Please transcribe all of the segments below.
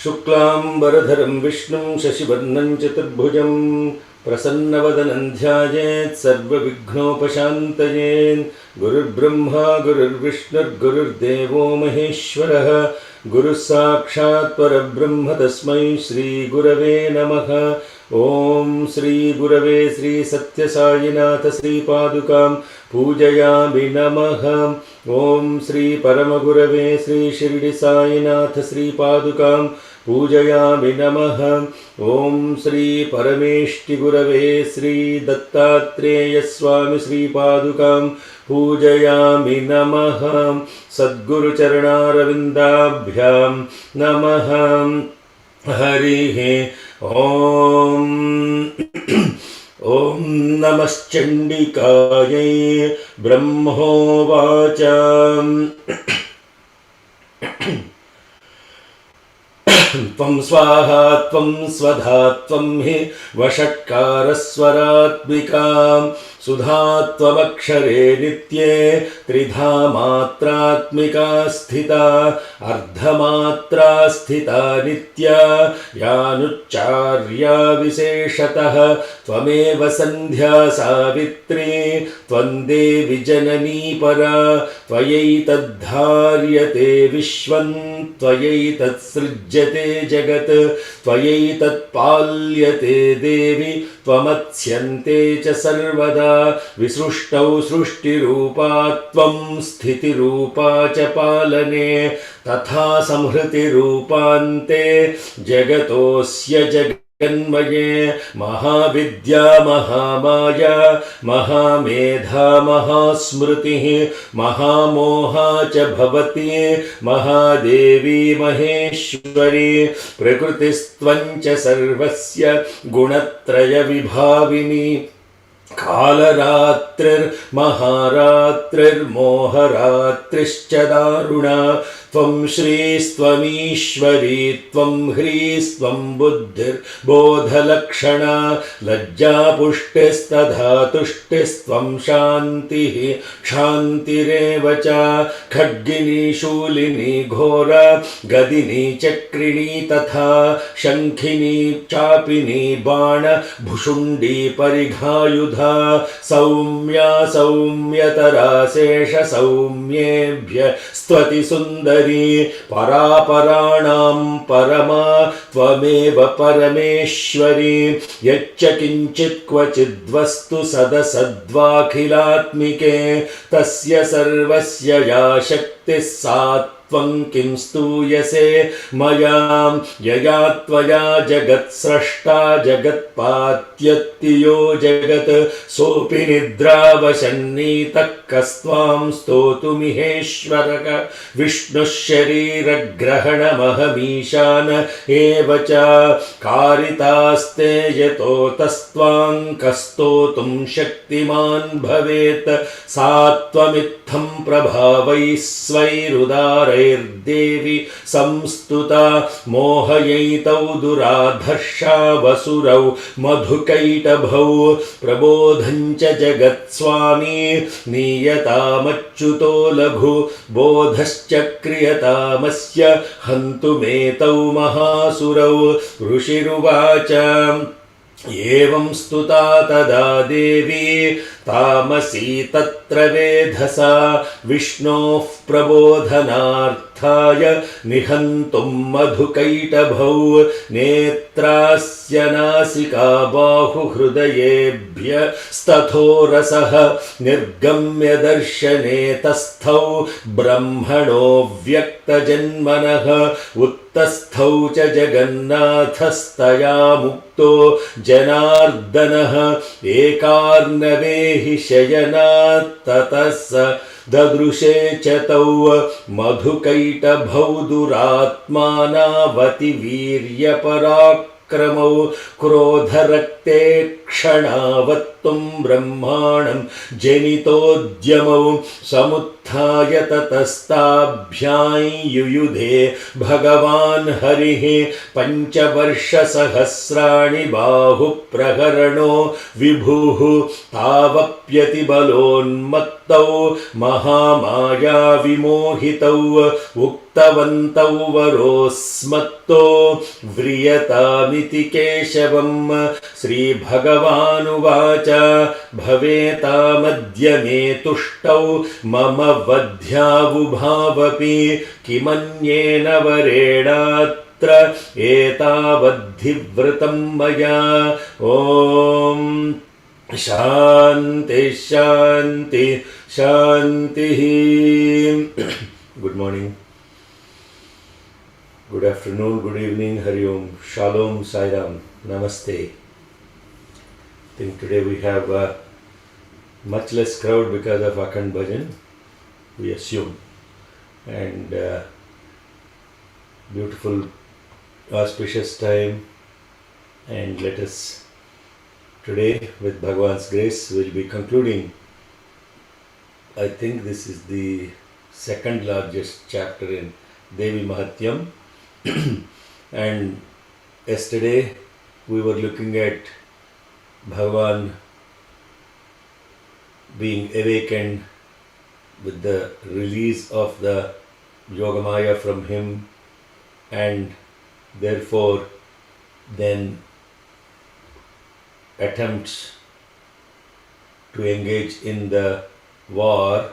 शुक्लांबरधरं विष्णुं शशिवर्णं चतुर्भुजं प्रसन्नवदनं ध्यायेत् सर्वविघ्नोपशान्तये। गुरुर्ब्रह्मा गुरुर्विष्णुर्गुरुर्देवो महेश्वरः गुरुः साक्षात् परब्रह्म तस्मै श्रीगुरवे नमः। ओम श्री गुरवे श्री सत्यसाईनाथ श्रीपादुकां पूजयामि नमः। ओम श्री परमगुरवे श्री शिरडी साईनाथ श्रीपादुकां पूजयामि नमः। ओम श्री परमेष्टि गुरवे श्री दत्तात्रेय स्वामी श्रीपादुकां पूजयामि नमः। सद्गुरुचरणारविन्दाभ्यां नमः। हरिः ओम। ओम नमश्चण्डिकायै ब्रह्मोवाच त्वं स्वाहा त्वं स्वधा त्वं हि वषट्कारस्वरात्मिका सुधा त्वमक्षरे नित्ये त्रिधा मात्रात्मिका स्थिता अर्धमात्रा स्थिता नित्या यानुच्चार्या विशेषतः त्वमेव संध्या सावित्री त्वं देवि जननी परा त्वयैतद्धार्यते विश्वं त्वयैतत्सृज्यते जगत् त्वयैतत्पाल्यते देवि त्वमत्स्यन्ते च सर्वदा विसृष्टौ सृष्टिरूपा त्वं स्थितिरूपा च पालने तथा संहृतिरूपान्ते जगतोऽस्य जगन्मये महाविद्या महामाया महामेधा महास्मृतिः महामोहा च भवति महादेवी महेश्वरी प्रकृतिस्त्वं च सर्वस्य गुणत्रयविभाविनी कालरात्रिर्महारात्रिर्मोहरात्रिश्च दारुणा त्वं श्रीस्त्वमीश्वरी त्वं ह्रीस्त्वं बुद्धिर्बोधलक्षणा लज्जापुष्टिस्तथा तुष्टिस्त्वं शान्तिः क्षान्तिरेव च खड्गिनी शूलिनी घोरा गदिनी चक्रिणी तथा शङ्खिनी चापिनी बाण भुषुण्डी परिघायुधा सौम्या सौम्यतरा शेष सौम्येभ्य स्तुति सुन्दरी परापराणां परमा त्वमेव परमेश्वरी यच्च किञ्चित् क्वचिद्वस्तु सदसद्वाखिलात्मिके तस्य सर्वस्य या शक्तिः सा त्वं किं स्तूयसे मया यया त्वया जगत्स्रष्टा जगत्पात्यत्तियो जगत् सोऽपि निद्रावशन्नीतः कस्त्वां स्तोतुमिहेश्वरः विष्णुः शरीरग्रहणमहमीशान एव च कारितास्ते यतो तस्त्वां कस्तोतुं शक्तिमान् भवेत् सा त्वमित्थं प्रभावैः स्वैरुदारैर्देवि संस्तुता मोहयैतौ दुराधर्षा वसुरौ मधुकैटभौ प्रबोधं च जगत्स्वामी नीयतामच्युतो लघु बोधश्च क्रियतामस्य हन्तुमेतौ महासुरौ ऋषिरुवाच एवं स्तुता तदा देवी तामसी तत्र वेधसा विष्णोः प्रबोधनार्थाय निहन्तुं मधुकैटभौ नेत्रास्य नासिका बाहुहृदयेभ्य स्तथो रसः निर्गम्य दर्शने तस्थौ ब्रह्मणो व्यक्तजन्मनः उत्तस्थौ च जगन्नाथस्तया मुक्तो जनार्दनः एकार्णवे हि शयनात् ततः स ददृशे च तौ मधुकैटभौ दुरात्मानावति वीर्यपराक्रमौ क्रमौ क्रोधरक्ते क्षणावत्तुं ब्रह्माणं जनितोद्यमौ समुत्थाय ततस्ताभ्यां युयुधे भगवान् हरिः पञ्चवर्षसहस्राणि बाहुप्रहरणो विभुः तावप्यतिबलोन्मत्तौ महामाया विमोहितौ उक्तवन्तौ वरोऽस्मत्तो व्रियतामिति केशवम् श्रीभगवानुवाच भवेतामद्य मे तुष्टौ मम वध्यावुभावपि किमन्येन वरेणात्र एतावद्धिवृतं मया ॐ शान्ति शान्ति शान्तिः Good morning, good afternoon, good evening, Hari Om, Shalom, Sai Ram, Namaste. I think today we have a much less crowd because of Akhand Bhajan, we assume, and beautiful auspicious time, and let us today with Bhagavan's grace will be concluding. I think this is the second largest chapter in Devi Mahatyam and yesterday we were looking at Bhagavan being awakened with the release of the Yogamaya from him, and therefore then attempts to engage in the war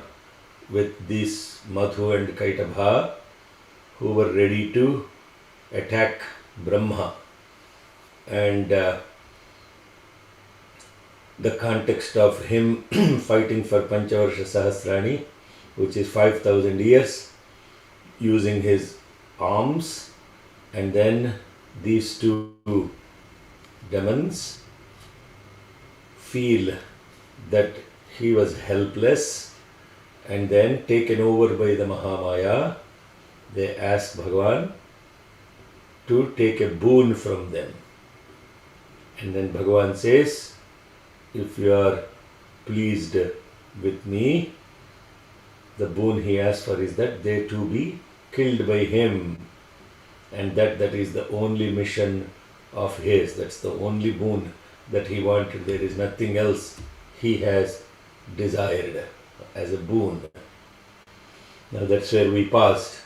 with these Madhu and Kaitabha who were ready to attack Brahma, and the context of him fighting for Panchavarsha Sahasrani, which is 5,000 years, using his arms, and then these two demons feel that he was helpless, and then taken over by the Mahamaya, they ask Bhagavan to take a boon from them. And then Bhagavan says, if you are pleased with me, the boon he asked for is that they too be killed by him, and that is the only mission of his, that's the only boon that he wanted. There is nothing else he has desired as a boon. Now that's where we paused.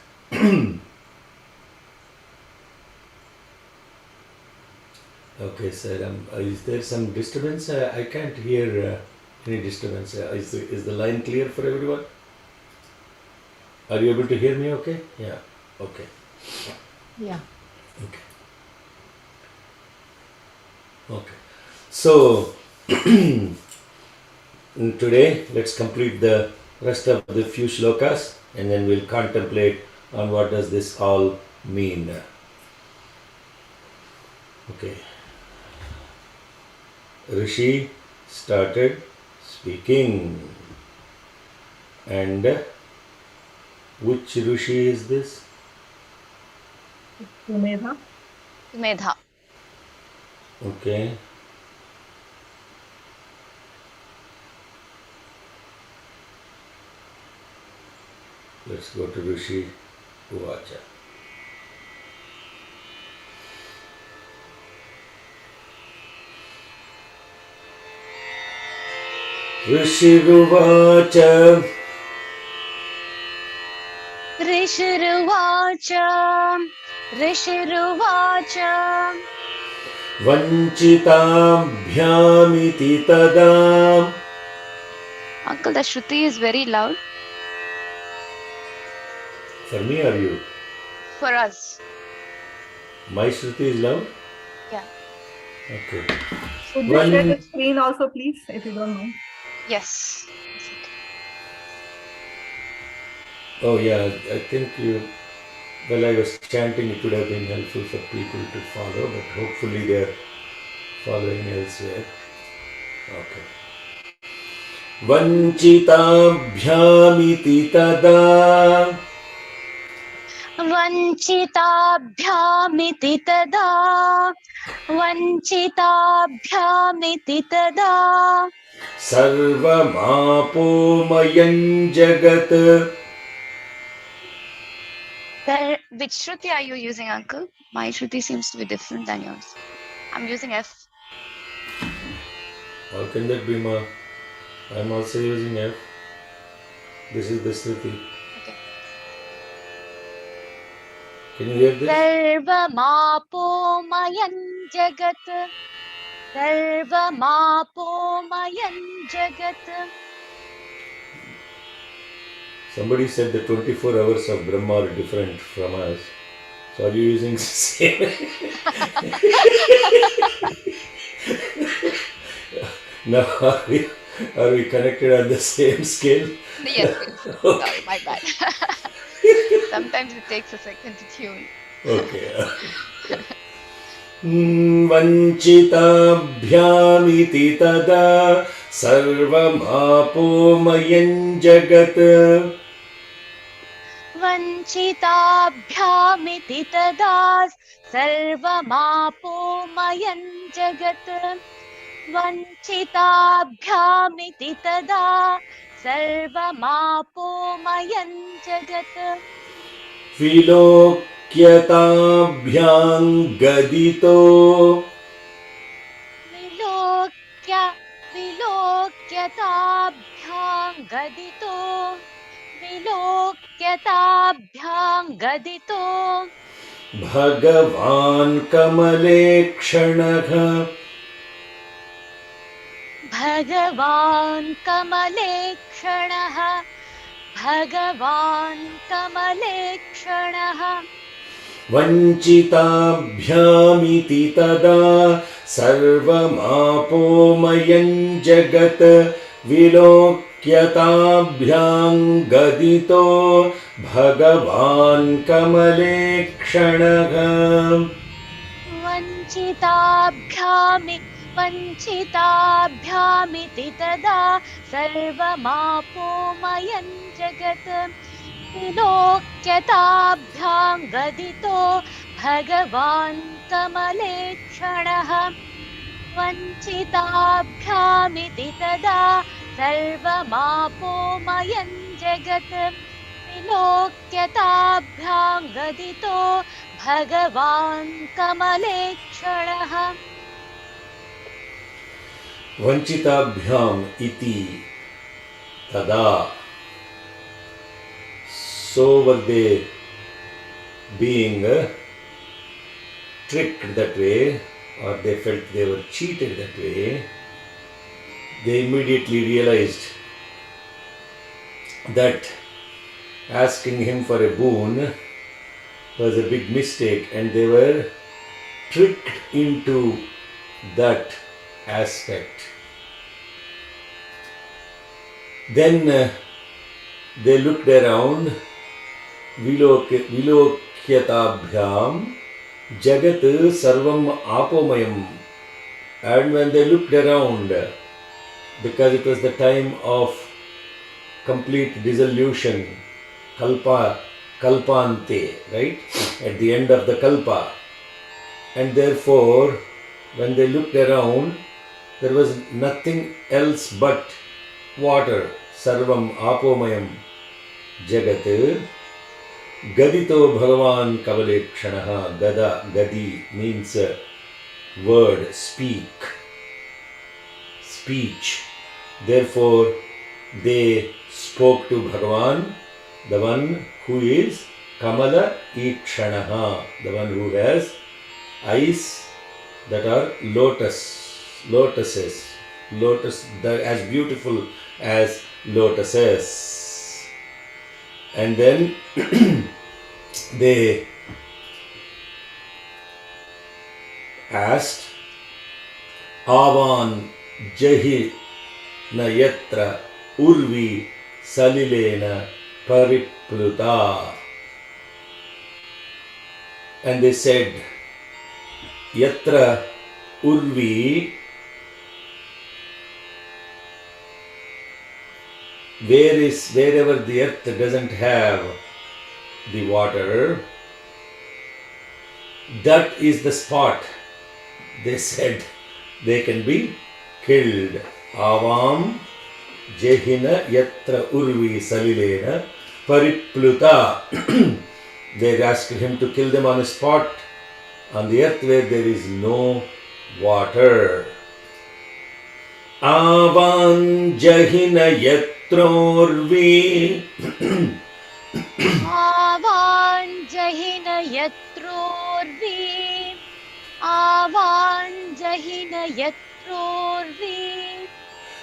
Okay, sir, is there some disturbance? I can't hear any disturbance. Is the line clear for everyone? Are you able to hear me okay? Yeah, okay. Yeah. Okay. Okay. So, today let's complete the rest of the few shlokas, and then we'll contemplate on what does this all mean. Okay. Rishi started speaking, and which Rishi is this? Sumedha. Medha. Okay. Let's go to Rishi Uvacha. Rishiruvacha Rishiruvacha. Rishiruvacha. Vanchitabhyamiti tadam. Uncle, the Shruti is very loud For me or you? for us. My Shruti is loud? Yeah. Okay. Could you share the screen also, please, if you don't mind? Yes. Oh yeah, I think well, I was chanting, it would have been helpful for people to follow, but hopefully they are following elsewhere. Okay. Vanchitabhyamiti tada. वञ्चिताभ्यामिति तदा वञ्चिताभ्यामिति तदा सर्वमापोमयं जगत्. Which Shruti are you using, uncle? My Shruti seems to be different than yours. I'm using F. How can that be, Ma? I'm also using F. This is the Shruti. Okay. Can you hear this? सर्वमापोमयं जगत् सर्वमापोमयं जगत्. Somebody said the 24 hours of Brahma are different from us. So are you using the same? Now are we connected on the same scale? Yes. Okay. Sorry, my bad. Sometimes it takes a second to tune. Okay. वञ्चिताभ्यामिति तदा सर्वमापोमयं जगत्. वञ्चिताभ्यामिति तदा सर्वमापोमयं जगत् वञ्चिताभ्यामिति तदा सर्वमापोमयं जगत्. विलोक्यताभ्यां गदितो विलोक्यताभ्यां गदितो विलोक्यताभ्यां गदितो भगवान् कमले क्षणः. भगवान् कमले क्षणः भगवान् कमले क्षणः. वञ्चिताभ्यामिति तदा सर्वमापोमयं जगत्. विलोक्यताभ्यां गदितो भगवान् कमले क्षणः. वञ्चिताभ्यामिति तदा सर्वमापोमयं जगत् विलोक्यताभ्यां गदितो भगवान् कमले क्षणः. वञ्चिताभ्यामिति तदा सर्वमापोमयं जगत् विलोक्यताभ्यां गदितो भगवान् कमले क्षणः. वञ्चिताभ्याम् इति तदा. So were they being tricked that way, or they felt they were cheated that way. They immediately realized that asking him for a boon was a big mistake, and they were tricked into that aspect. Then they looked around. Vilokyatabhyam jagat sarvam apomayam. And when they looked around, because it was the time of complete dissolution, kalpante, right? At the end of the kalpa. And therefore, when they looked around, there was nothing else but water. Sarvam apomayam jagat. Gadito bhagavan kavale kshanaha. Gadi means word, speech. Therefore, they spoke to Bhagavan, the one who is Kamala Ikshanaha, the one who has eyes that are lotuses, as beautiful as lotuses. And then they asked, Avan Jahi na yatra urvi salilena paripluta. And they said, Yatra urvi, wherever the earth doesn't have the water, that is the spot they said they can be killed. Avam jehina yatra urvi salilena paripluta. They asked him to kill them on a spot on the earth where there is no water. Avan jahina yatrorvi. आवाञ्जहिन यत्रोर्वी आवाञ्जहिन यत्रोर्वी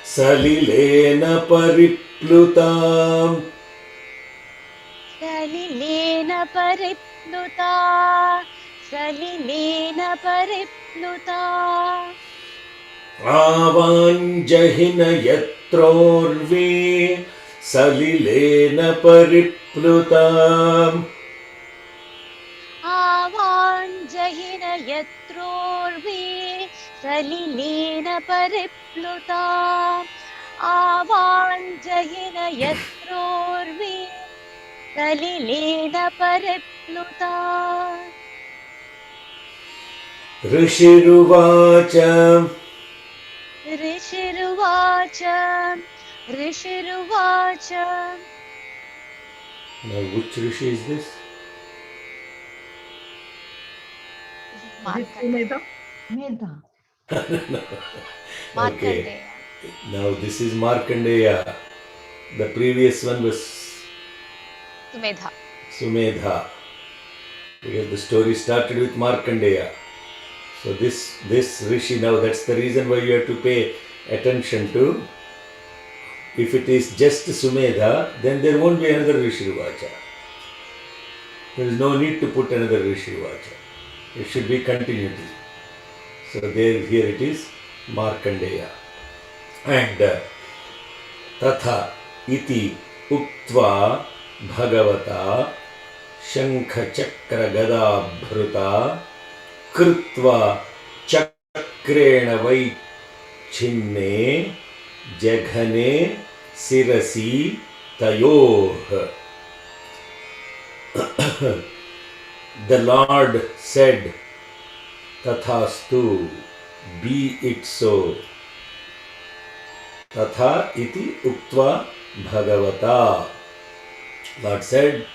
Salilena paripluta. सलिलेन परिप्लुता सलिलेन परिप्लुता Avanjahina yatrorvi salilena paripluta. आवाञ्जहिन यत्रोर्वी सलिलेन परिप्लुता आवाञ्जहिन यत्रोर्वी सलिलेन परिप्लुता Rishiruvacha. ऋषिरुवाच ऋषिरुवाच Now which Rishi is this? Meda. Okay. Now this is Markandeya. The previous one was Sumedha. Because the story started with Markandeya. So this Rishi, now that's the reason why you have to pay attention to. If it is just Sumedha, then there won't be another Rishiruvacha. There is no need to put another Rishiruvacha. It should be continuity. So there, here it is Markandeya. And Tatha iti uktva bhagavata shankha chakra gada bhruta krutva chakrena vaichinne jaghane sirasi tayoh. The Lord said, Tathastu, be it so. Tatha iti uktva bhagavata. Lord said,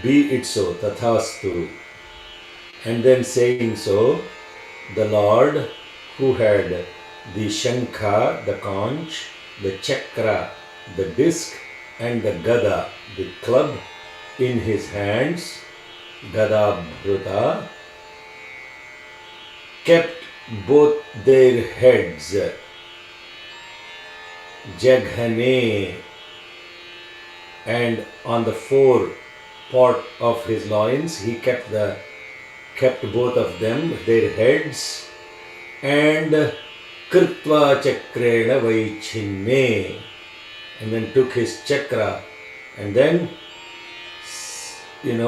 be it so, Tathastu. And then saying so, the Lord who had the shankha, the conch, the chakra, the disc, and the gada, the club, in his hands, gada bhruta, kept both their heads, jaghane, and on the fore part of his loins he kept both of them, their heads, and krutva chakrena vaichinne, and then took his chakra and then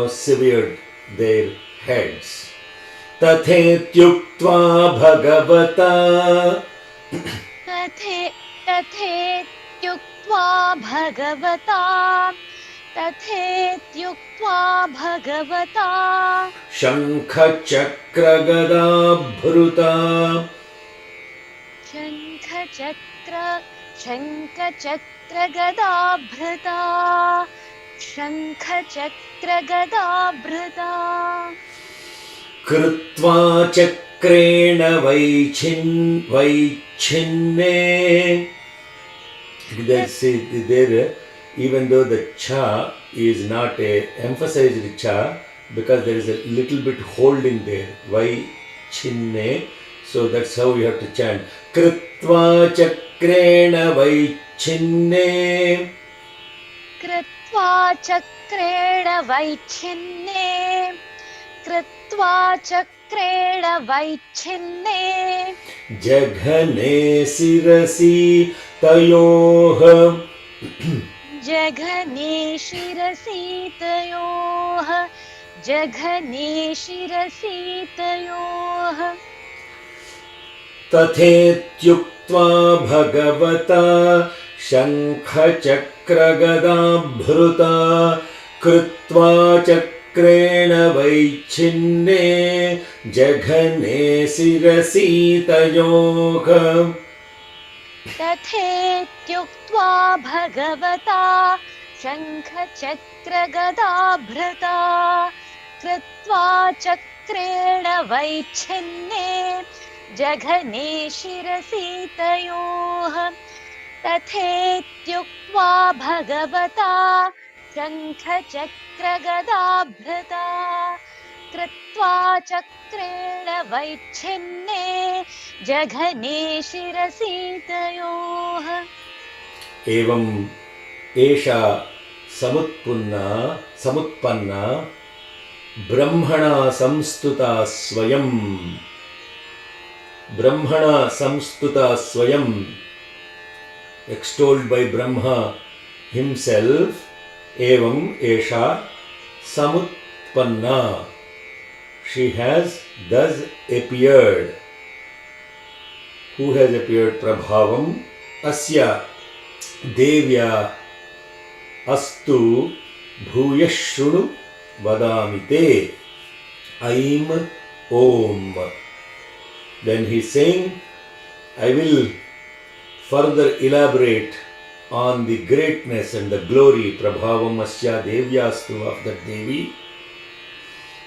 severed their heads. Tathetyuktva bhagavata. तथेत्युक्त्वा भगवता तथेत्युक्त्वा भगवता Shankha chakra gada bhruta. शङ्खचक्र गदाभृता शङ्खचक्र गदाभृता Krutva chakrena vaichinne. There, even though the cha is not a emphasized cha, because there is a little bit holding there, vaichinne. So that's how you have to chant. Krutva chakrena vaichinne. कृत्वा चक्रेण वैच्छिन्ने कृत्वा चक्रेण वैच्छिन्ने Jaghane sirasi tayoh. जघने शिरसीतयोः जघने शिरसीतयोः Tathetyuktva bhagavata shankha chakra gada bhruta krutva चक्रेण वैच्छिन्ने जघने शिरसि तयोः तथेत्युक्त्वा भगवता शङ्खचक्रगदाभृता कृत्वा चक्रेण वैच्छिन्ने जघने शिरसि तयोः तथेत्युक्त्वा भगवता शङ्खचक्रगदाभृता कृत्वा चक्रेण वैच्छिन्ने जघने शिरसि तयोः एवम् एषा समुत्पन्ना ब्रह्मणा संस्तुता स्वयं extolled by Brahma himself. Evam esha samutpanna, she has thus appeared. Who has appeared? Prabhavam asya devya astu bhuyashrunu vadamite aim om. Then he is saying, I will further elaborate on the greatness and the glory prabhavam asya devyastu of that Devi,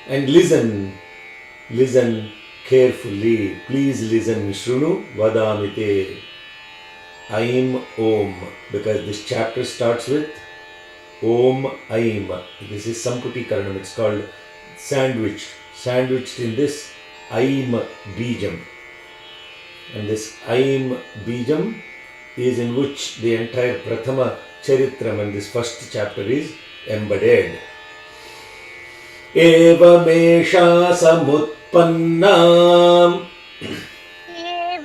and listen carefully. Please listen. Shrunu vadamite aim om, because this chapter starts with om aim. This is samputi karanam. It's called sandwiched in this aim bijam, and this aim bijam is in which the entire Prathama Charitram and this first chapter is embedded. Evamesha samutpanna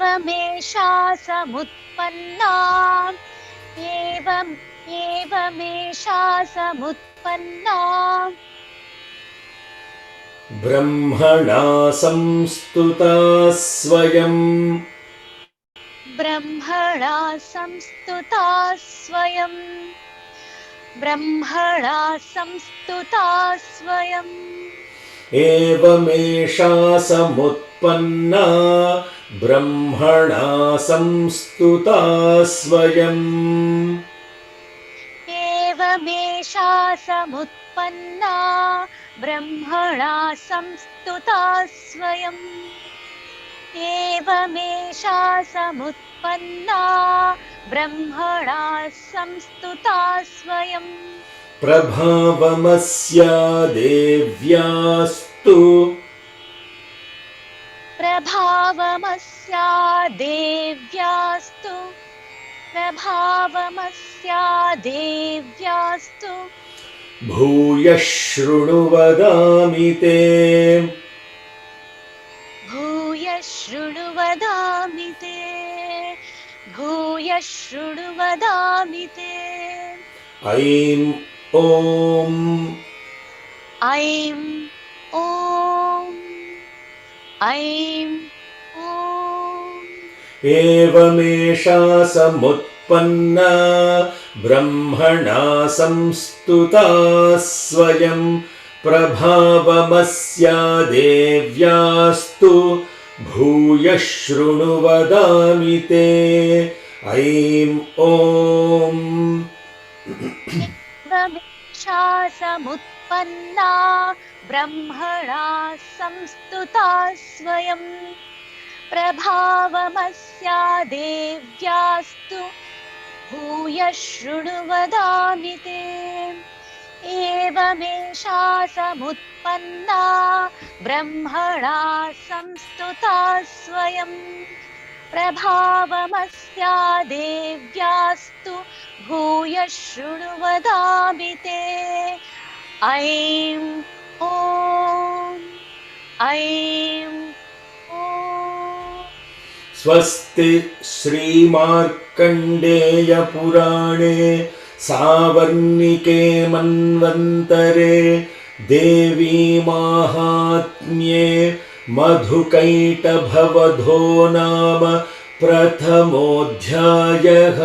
एवमेषा समुत्पन्ना एवमेषा समुत्पन्ना ब्रह्मणा संस्तुता स्वयं ब्रह्मणा संस्तुता स्वयं ब्रह्मणा संस्तुता स्वयं एवमेषा समुत्पन्ना ब्रह्मणा संस्तुता स्वयम् एवमेषा समुत्पन्ना ब्रह्मणा संस्तुता स्वयं एवमेषा समुत्पन्ना ब्रह्मणा संस्तुता स्वयं प्रभावमस्या देव्यास्तु प्रभावमस्या देव्यास्तु प्रभावमस्या देव्यास्तु भूयः शृणु वदामि ते भूयः शृणु वदामि ते भूयः शृणु वदामि ते ऐं ॐ ऐं ॐ ऐं ॐ एवमेषा समुत्पन्ना ब्रह्मणा संस्तुता स्वयं प्रभावमस्या देव्यास्तु भूयः शृणु वदामि ते ऐं ॐ एवमेषा समुत्पन्ना ब्रह्मणा संस्तुता स्वयं प्रभावमस्या देव्यास्तु भूयः शृणु वदामि ते एवमेषा समुत्पन्ना ब्रह्मणा संस्तुता स्वयं प्रभावमस्या देव्यास्तु भूयः शृणु वदामि ते ऐं ॐ ऐं ॐ स्वस्ति श्रीमार्कण्डेय पुराणे सावर्णिके मन्वन्तरे देवी माहात्म्ये मधुकैटभवधो नाम प्रथमोऽध्यायः।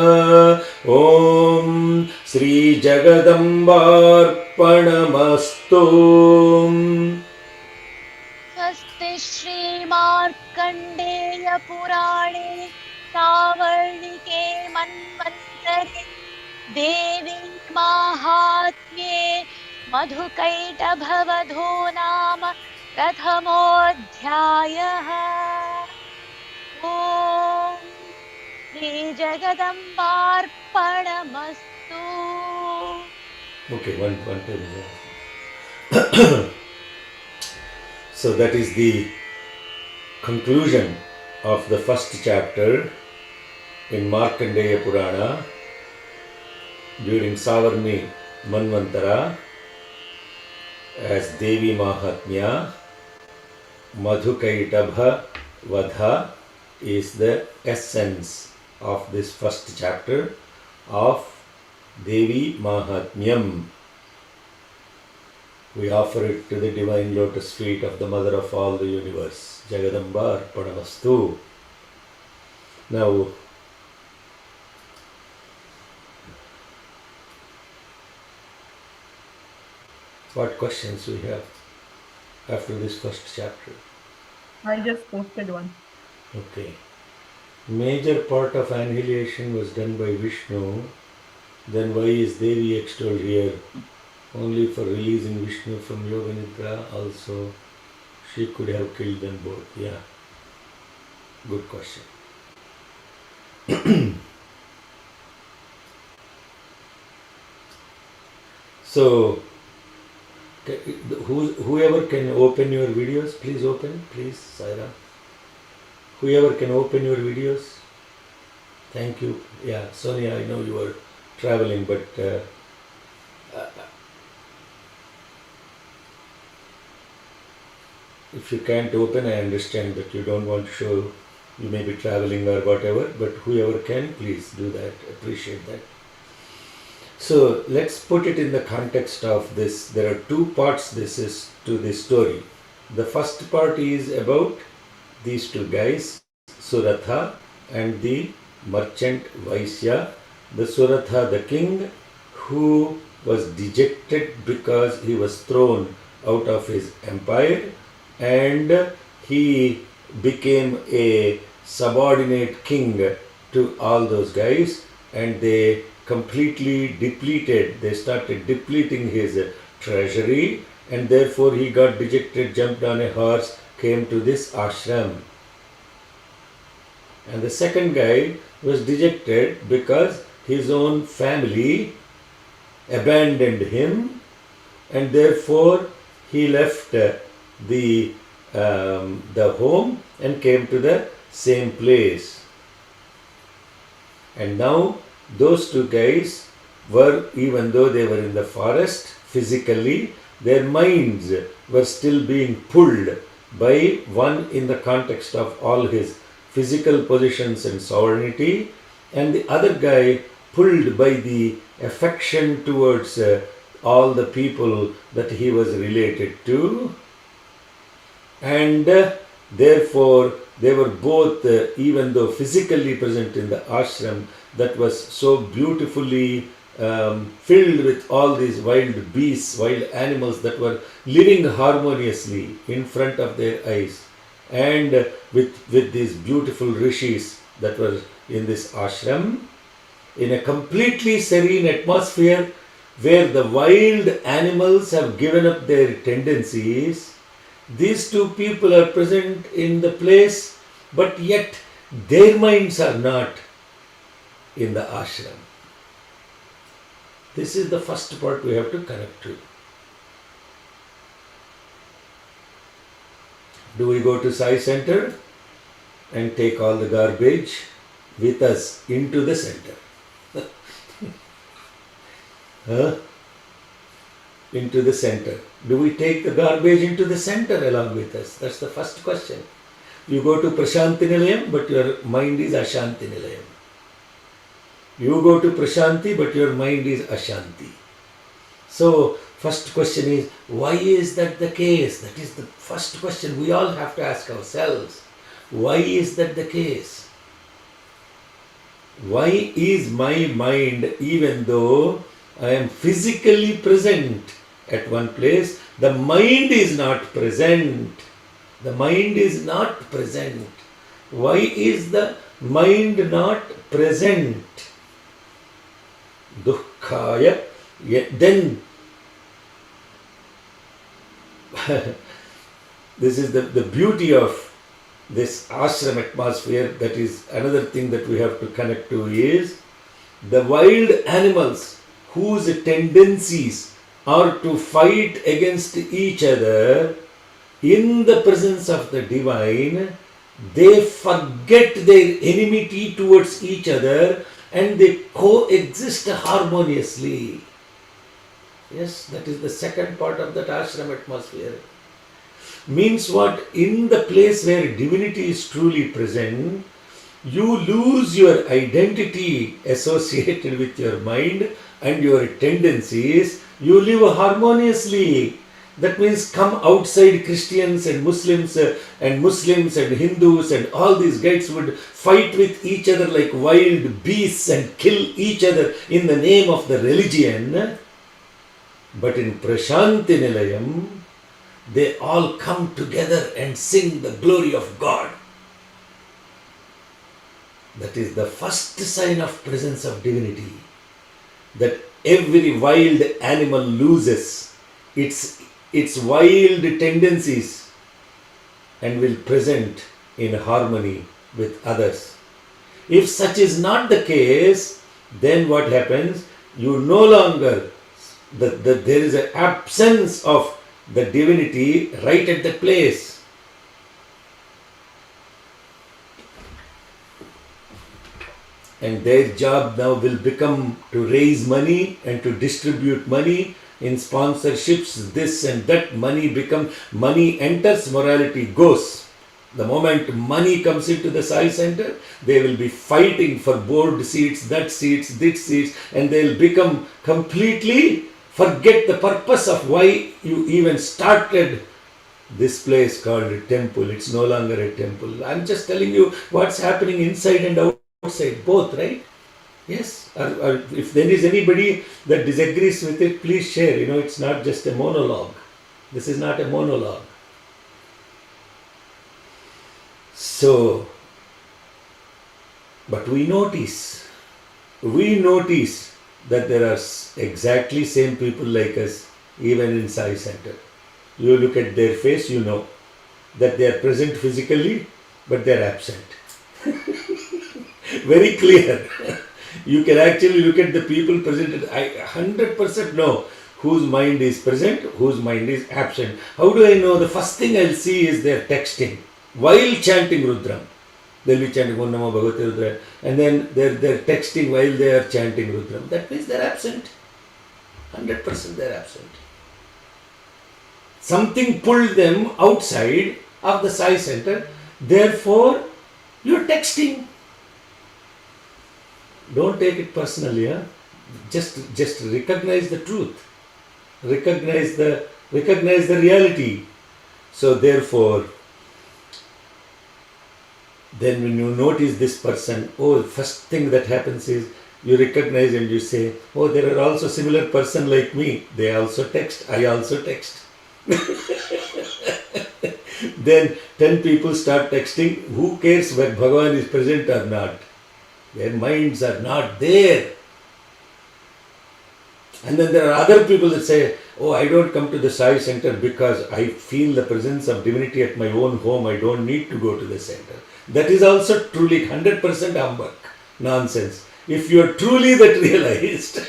ॐ श्रीजगदम्बार्पणमस्तु। अर्पणमस्तु. स्वस्ति श्रीमार्कण्डेय पुराणे सावर्णिके मन्वन्तरे देवी माहात्म्ये मधुकैटभवधो नाम प्रथमोऽध्यायः। ॐ श्रीजगदम्बार्पणमस्तु। Okay, one time. So that is the conclusion of the first chapter in Markandeya Purana during Savarni Manvantara as Devi Mahatmya. Madhukaitabha Vadha is the essence of this first chapter of Devi Mahatmyam. We offer it to the divine lotus feet of the Mother of all the universe, Jagadamba Arpanamastu. Now, what questions we have after this first chapter? I just posted one. Okay. Major part of annihilation was done by Vishnu. Then why is Devi extolled here? Only for releasing Vishnu from Yoga Nidra also. She could have killed them both. Yeah. Good question. So, whoever can open your videos, please open, please, Saira. Whoever can open your videos. Thank you. Yeah, Sonia, I know you were traveling, but if you can't open, I understand that you don't want to show, you may be traveling or whatever, but whoever can, please do that. Appreciate that. So let's put it in the context of this. There are two parts to this story. The first part is about these two guys, Suratha and the merchant Vaisya. The Suratha, the king, who was dejected because he was thrown out of his empire, and he became a subordinate king to all those guys, and they completely depleted, they started depleting his treasury, and therefore he got dejected, jumped on a horse, came to this ashram. And the second guy was dejected because his own family abandoned him, and therefore he left the home and came to the same place. And now those two guys were, even though they were in the forest physically, their minds were still being pulled by one in the context of all his physical positions and sovereignty, and the other guy pulled by the affection towards all the people that he was related to, and therefore they were both, even though physically present in the ashram that was so beautifully filled with all these wild beasts, wild animals that were living harmoniously in front of their eyes, and with these beautiful rishis that were in this ashram, in a completely serene atmosphere where the wild animals have given up their tendencies. These two people are present in the place, but yet their minds are not in the ashram. This is the first part we have to connect to. Do we go to Sai Center and take all the garbage with us into the center? Into the center. Do we take the garbage into the center along with us? That's the first question. You go to Prashanti Nilayam, but your mind is Ashanti Nilayam. You go to Prashanti, but your mind is Ashanti. So, first question is, why is that the case? That is the first question we all have to ask ourselves. Why is that the case? Why is my mind, even though I am physically present at one place, the mind is not present. The mind is not present. Why is the mind not present? Dukkhaya. Then this is the beauty of this ashram atmosphere. That is another thing that we have to connect to, is the wild animals whose tendencies are to fight against each other. In the presence of the divine, they forget their enmity towards each other and they coexist harmoniously. Yes, that is the second part of that ashram atmosphere. Means what? In the place where divinity is truly present, you lose your identity associated with your mind and your tendencies. You live harmoniously. That means come outside Christians and Muslims and Hindus and all these guys would fight with each other like wild beasts and kill each other in the name of the religion. But in Prashanti Nilayam, they all come together and sing the glory of God. That is the first sign of presence of divinity. That every wild animal loses its wild tendencies and will present in harmony with others. If such is not the case, then what happens? You no longer, there is an absence of the divinity right at the place. And their job now will become to raise money and to distribute money in sponsorships, this and that. Money enters, morality goes. The moment money comes into the Sai Center, they will be fighting for board seats, that seats, this seats, and they'll become completely forget the purpose of why you even started this place called a temple. It's no longer a temple. I'm just telling you what's happening inside and outside, both, right? Yes, or if there is anybody that disagrees with it, please share. It's not just a monologue. This is not a monologue. So, but we notice that there are exactly same people like us, even in Sai Center. You look at their face, you know that they are present physically, but they are absent. Very clear. You can actually look at the people present. I 100% know whose mind is present, whose mind is absent. How do I know? The first thing I'll see is their texting while chanting Rudram. They'll be chanting Om Namo Bhagavate Rudra, and then they're texting while they are chanting Rudram. That means they're absent. 100% they're absent. Something pulled them outside of the Sai Center. Therefore, you're texting. Don't take it personally. Just recognize the truth. Recognize the reality. So therefore, then when you notice this person, first thing that happens is you recognize and you say, there are also similar person like me. They also text. I also text. Then 10 people start texting. Who cares whether Bhagavan is present or not? Their minds are not there. And then there are other people that say, I don't come to the Sai Center because I feel the presence of divinity at my own home. I don't need to go to the center. That is also truly 100% humbug, nonsense. If you are truly that realized,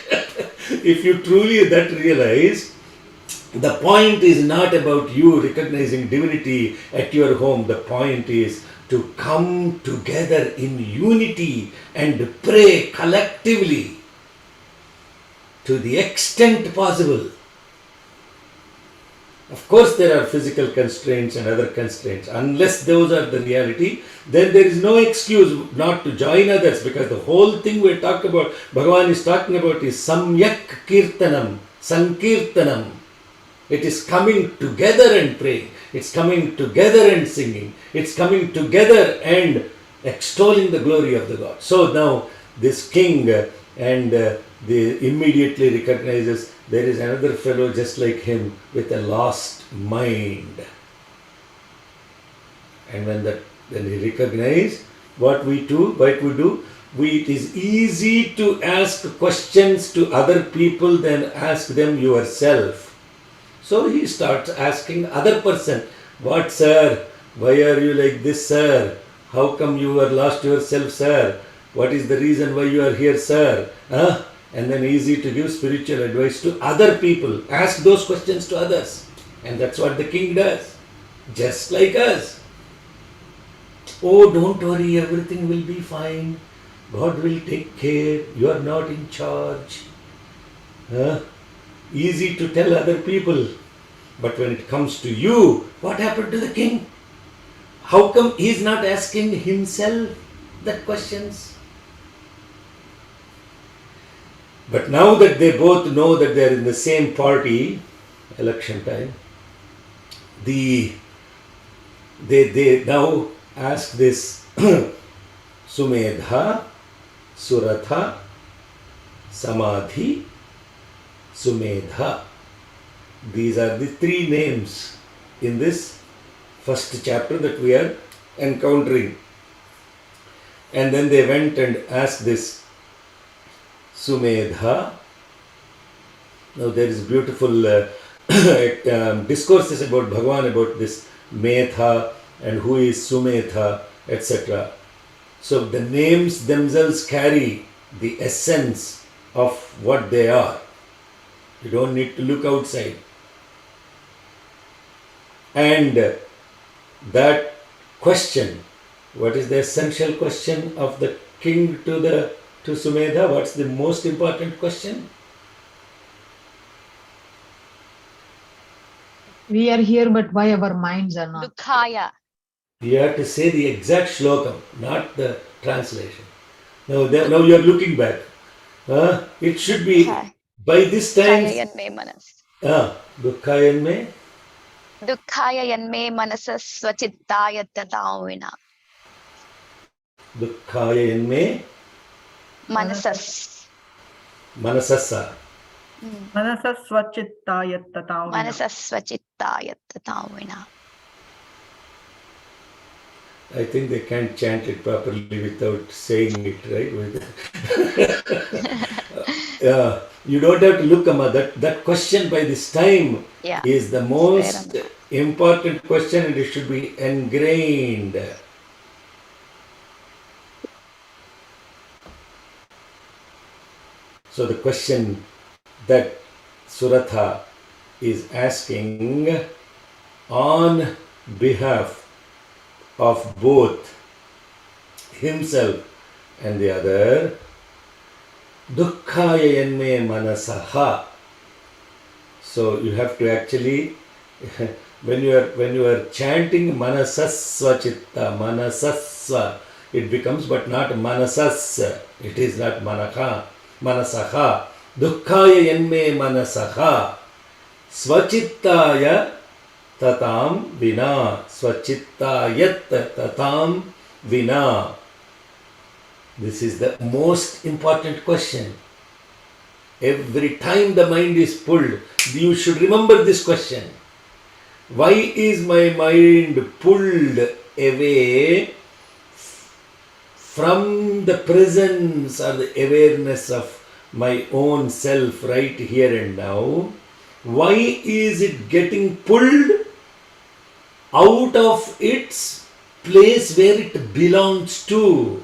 the point is not about you recognizing divinity at your home. The point is to come together in unity and pray collectively to the extent possible. Of course, there are physical constraints and other constraints. Unless those are the reality, then there is no excuse not to join others, because the whole thing we talk about, Bhagavan is talking about, is samyak kirtanam, sankirtanam. It is coming together and praying. It's coming together and singing. It's coming together and extolling the glory of the God. So now this king and they immediately recognizes there is another fellow just like him with a lost mind. And when he recognize what we do, it is easy to ask questions to other people than ask them yourself. So he starts asking other person, what sir, why are you like this sir, how come you are lost yourself sir, what is the reason why you are here sir, huh? And then easy to give spiritual advice to other people, ask those questions to others, and that's what the king does, just like us. Oh, don't worry, everything will be fine, God will take care, you are not in charge. Huh? Easy to tell other people, but when it comes to you, what happened to the king? How come he is not asking himself that questions? But now that they both know that they are in the same party, election time, they now ask this Sumedha, Suratha, Samadhi, Sumedha. These are the three names in this first chapter that we are encountering. And then they went and asked this Sumedha. Now there is beautiful discourses about Bhagavan, about this Metha and who is Sumetha, etc. So the names themselves carry the essence of what they are. You don't need to look outside. And that question, what is the essential question of the king to Sumedha? What's the most important question? We are here, but why our minds are not? Dukhaya. You have to say the exact slokam, not the translation. Now you are looking back. It should be by this time. Dukhaya yanme manas. Dukhaya yanme. Dukhaya yanme manasas swachittaya tatavina. Dukhaya yanme. Manasas. Manasassa. Manasasvachittaya tatavina. Manasas swachittaya tatavina. I think they can't chant it properly without saying it, right? You don't have to look, Amma. That question by this time is the most important question, and it should be ingrained. So the question that Suratha is asking on behalf of both himself and the other, Dukkhaya yanme manasaha. So you have to actually, when you are chanting manasasva chitta, manasasva, it becomes but not manasas. It is not manaka, manasaha. Dukkhaya yanme manasaha. Svachittaya tatam vina. Svachittayat tatam vina. This is the most important question. Every time the mind is pulled, you should remember this question. Why is my mind pulled away from the presence or the awareness of my own self right here and now? Why is it getting pulled out of its place where it belongs to?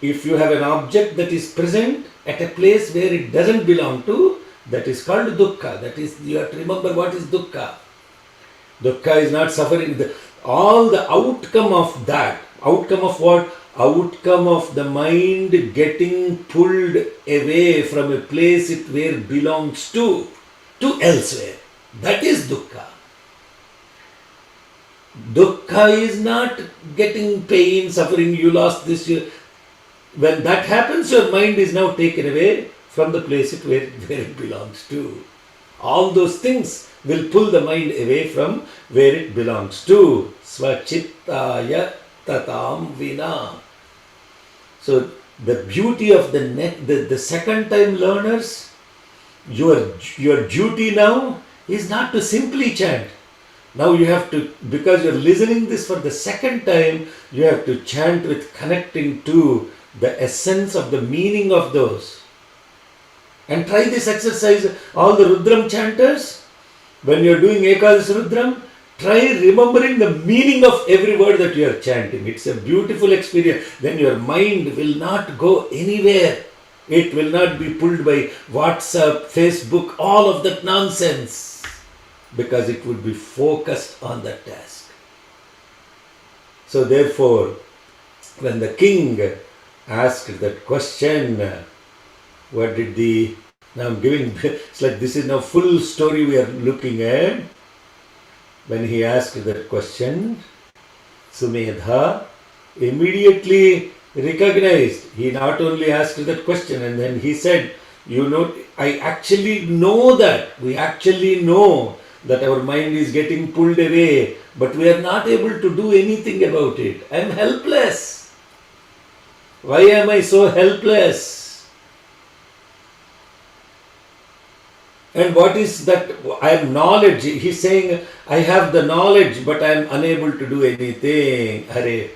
If you have an object that is present at a place where it doesn't belong to, that is called dukkha. That is, you have to remember what is dukkha. Dukkha is not suffering. All the outcome of that, outcome of what? Outcome of the mind getting pulled away from a place where it belongs to elsewhere. That is dukkha. Dukkha is not getting pain, suffering, you lost this. When that happens, your mind is now taken away from the place where it belongs to. All those things will pull the mind away from where it belongs to. Svachittaya tatam vina. So The beauty of the second time learners, your duty now is not to simply chant. Now you have to, because you're listening this for the second time, you have to chant with connecting to the essence of the meaning of those. And try this exercise, all the Rudram chanters, when you're doing Ekadash Rudram, try remembering the meaning of every word that you are chanting. It's a beautiful experience. Then your mind will not go anywhere. It will not be pulled by WhatsApp, Facebook, all of that nonsense, because it would be focused on the task. So therefore, when the king asked that question, what did the, now I'm giving, it's like this is now full story we are looking at. When he asked that question, Sumedha immediately recognized. He not only asked that question, and then he said, you know, I actually know that. We actually know that our mind is getting pulled away, but we are not able to do anything about it. I am helpless. Why am I so helpless? And what is that? I am knowledge. He's saying, I have the knowledge, but I am unable to do anything. Arey,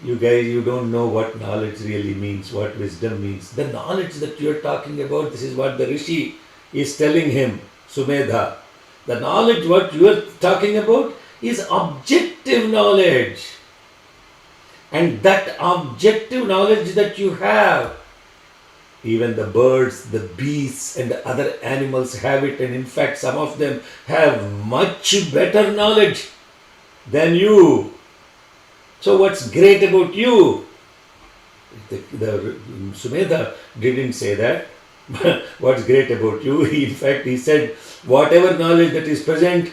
you guys, you don't know what knowledge really means, what wisdom means. The knowledge that you are talking about, this is what the Rishi is telling him, Sumedha. The knowledge what you are talking about is objective knowledge. And that objective knowledge that you have, even the birds, the beasts and the other animals have it, and in fact some of them have much better knowledge than you. So what's great about you? The Sumedha didn't say that. What's great about you? In fact, he said, whatever knowledge that is present,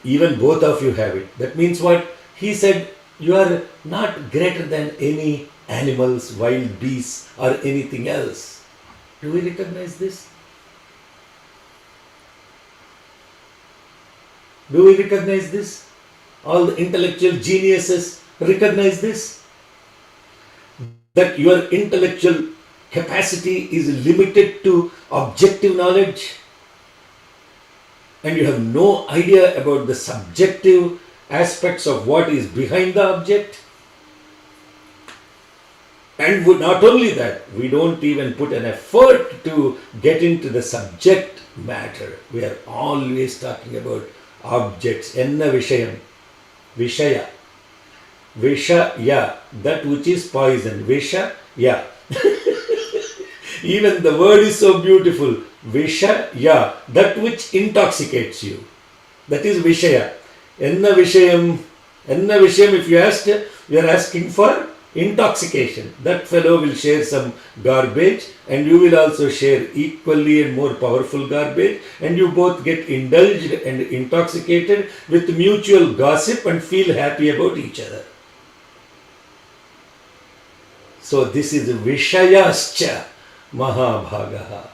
even both of you have it. That means what? He said, you are not greater than any animals, wild beasts or anything else. Do we recognize this? Do we recognize this? All the intellectual geniuses recognize this? That your intellectual capacity is limited to objective knowledge, and you have no idea about the subjective aspects of what is behind the object. And not only that, we don't even put an effort to get into the subject matter. We are always talking about objects. Enna vishayam. Vishaya. Vishaya. That which is poison. Vishaya. Even the word is so beautiful. Vishaya. That which intoxicates you. That is Vishaya. Enna vishayam. Enna vishayam, if you asked, you are asking for intoxication. That fellow will share some garbage, and you will also share equally and more powerful garbage, and you both get indulged and intoxicated with mutual gossip and feel happy about each other. So this is Vishayascha Mahabhagaha.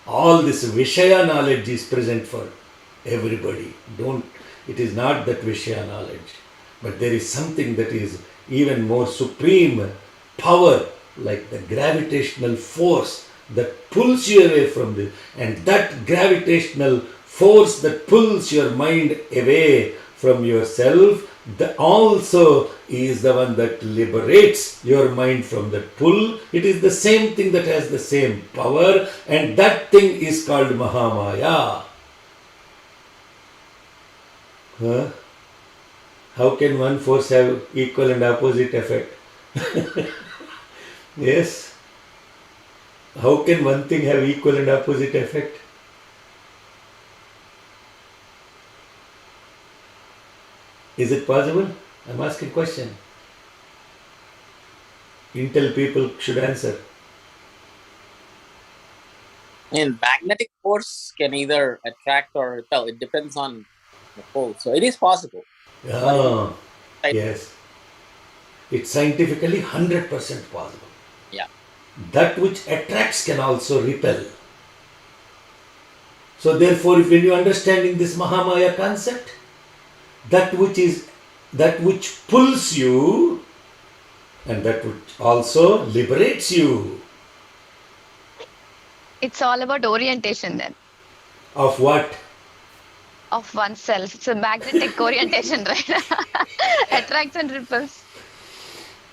All this Vishaya knowledge is present for everybody. It is not that Vishaya knowledge. But there is something that is even more supreme power, like the gravitational force that pulls you away from this. And that gravitational force that pulls your mind away from yourself, that also is the one that liberates your mind from that pull. It is the same thing that has the same power, and that thing is called Mahamaya. Huh? How can one force have equal and opposite effect? Yes? How can one thing have equal and opposite effect? Is it possible? I'm asking a question. Intel people should answer. And magnetic force can either attract or repel. It depends on the pole. So it is possible. Ah, yes. It's scientifically 100% possible. Yeah. That which attracts can also repel. So therefore, if when you are understanding this Mahamaya concept, that which pulls you And that would also liberates you. It's all about orientation then, Of what? of oneself. It's a magnetic orientation, right? Attracts and repels.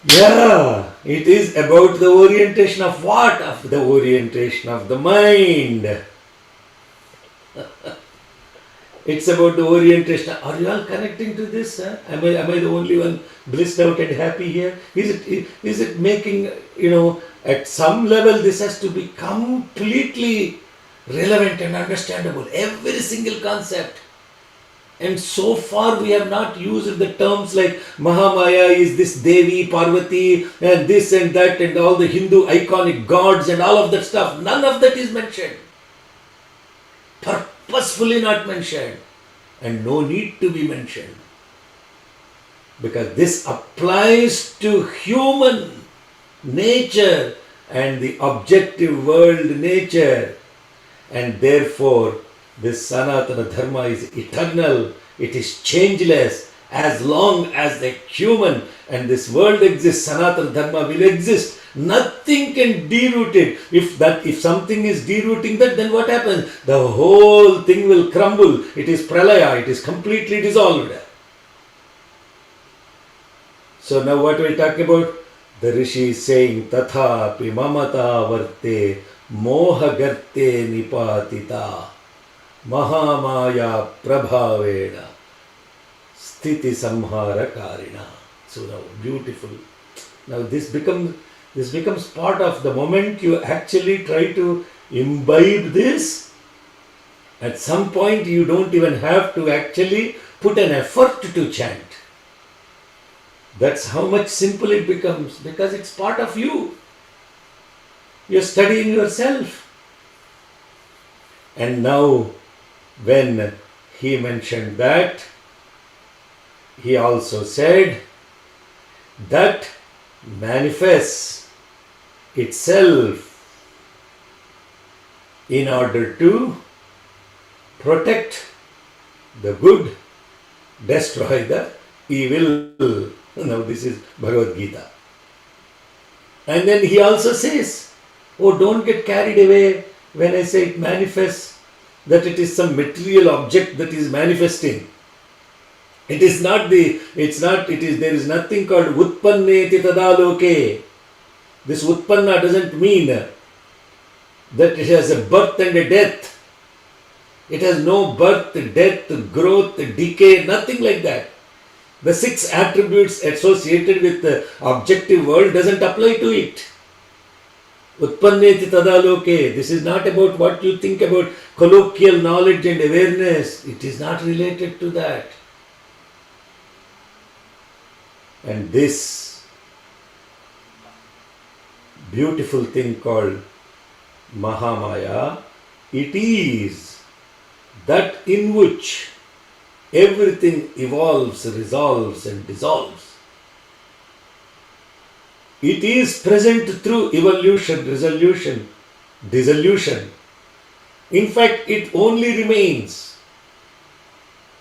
Yeah, it is about the orientation of what? Of the orientation of the mind. It's about the orientation. Are you all connecting to this? Huh? Am I the only one blissed out and happy here? Is it making, at some level this has to be completely relevant and understandable. Every single concept. And so far we have not used the terms like Mahamaya is this Devi, Parvati, and this and that, and all the Hindu iconic gods and all of that stuff. None of that is mentioned. Purposefully not mentioned. And no need to be mentioned. Because this applies to human nature and the objective world nature. And therefore, this Sanatana Dharma is eternal, it is changeless. As long as the human and this world exists, Sanatana Dharma will exist. Nothing can deroot it. If something is derooting that, then what happens? The whole thing will crumble. It is pralaya, it is completely dissolved. So now what are we talking about? The Rishi is saying, Tathapi mamata varte moha garte nipatita Mahamaya prabhavena sthiti samhara karina. So now beautiful. Now this becomes part of the moment you actually try to imbibe this. At some point you don't even have to actually put an effort to chant. That's how much simple it becomes, because it's part of you. You're studying yourself. And now when he mentioned that, he also said that manifests itself in order to protect the good, destroy the evil. Now this is Bhagavad Gita. And then he also says, oh, don't get carried away when I say it manifests, that it is some material object that is manifesting. It is not there is nothing called utpanneti tadaloke. This utpanna doesn't mean that it has a birth and a death. It has no birth, death, growth, decay, nothing like that. The 6 attributes associated with the objective world doesn't apply to it. Utpanneti tadaloke. This is not about what you think about colloquial knowledge and awareness. It is not related to that. And this beautiful thing called Mahamaya, it is that in which everything evolves, resolves and dissolves. It is present through evolution, resolution, dissolution. In fact, it only remains,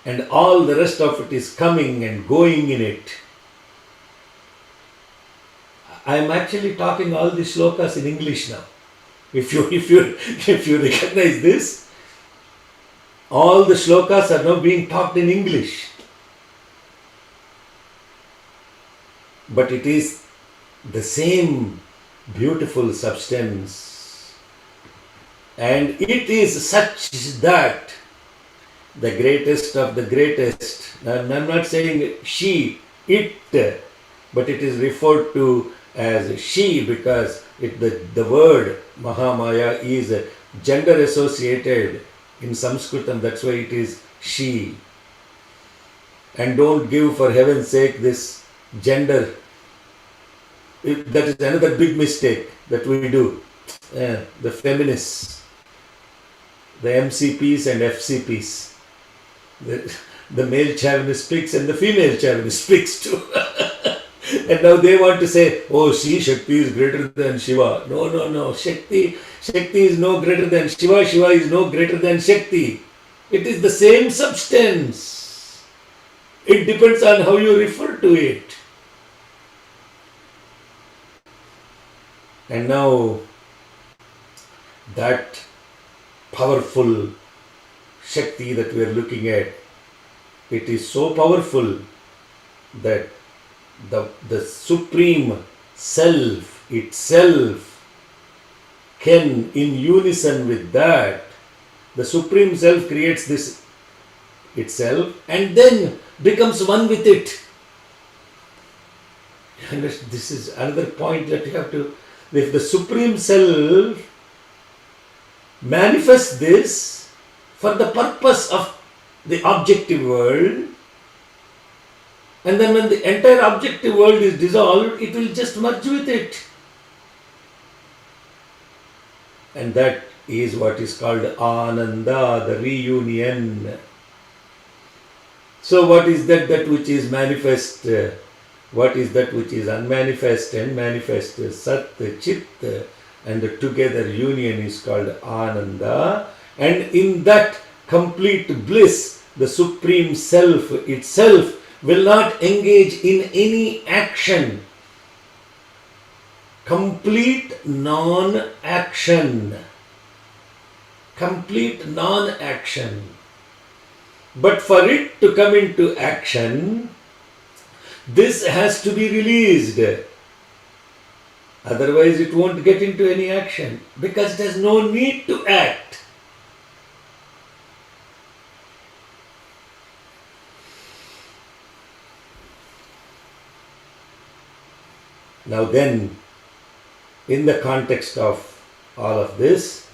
and all the rest of it is coming and going in it. I am actually talking all the shlokas in English now. If you recognize this, all the shlokas are now being talked in English. But it is the same beautiful substance. And it is such that the greatest of the greatest, I'm not saying she, it, but it is referred to as she because the word Mahamaya is gender associated in Sanskritam, that's why it is she. And don't give, for heaven's sake, this gender. That is another big mistake that we do. The feminists, the MCPs and FCPs. The male chauvinist speaks and the female chauvinist speaks too. And now they want to say, oh, Shakti is greater than Shiva. No. Shakti is no greater than Shiva. Shiva is no greater than Shakti. It is the same substance. It depends on how you refer to it. And now that powerful Shakti that we are looking at, it is so powerful that the Supreme Self itself can, in unison with that, the Supreme Self creates this itself and then becomes one with it. And this is another point that you have to, if the Supreme Self manifests this for the purpose of the objective world, and then when the entire objective world is dissolved, it will just merge with it. And that is what is called Ananda, the reunion. So what is that? That which is manifest? What is that which is unmanifest and manifest? Sat, Chit, and the together union is called Ananda. And in that complete bliss, the Supreme Self itself will not engage in any action. Complete non-action. Complete non-action. But for it to come into action, this has to be released. Otherwise it won't get into any action because it has no need to act. Now then, in the context of all of this,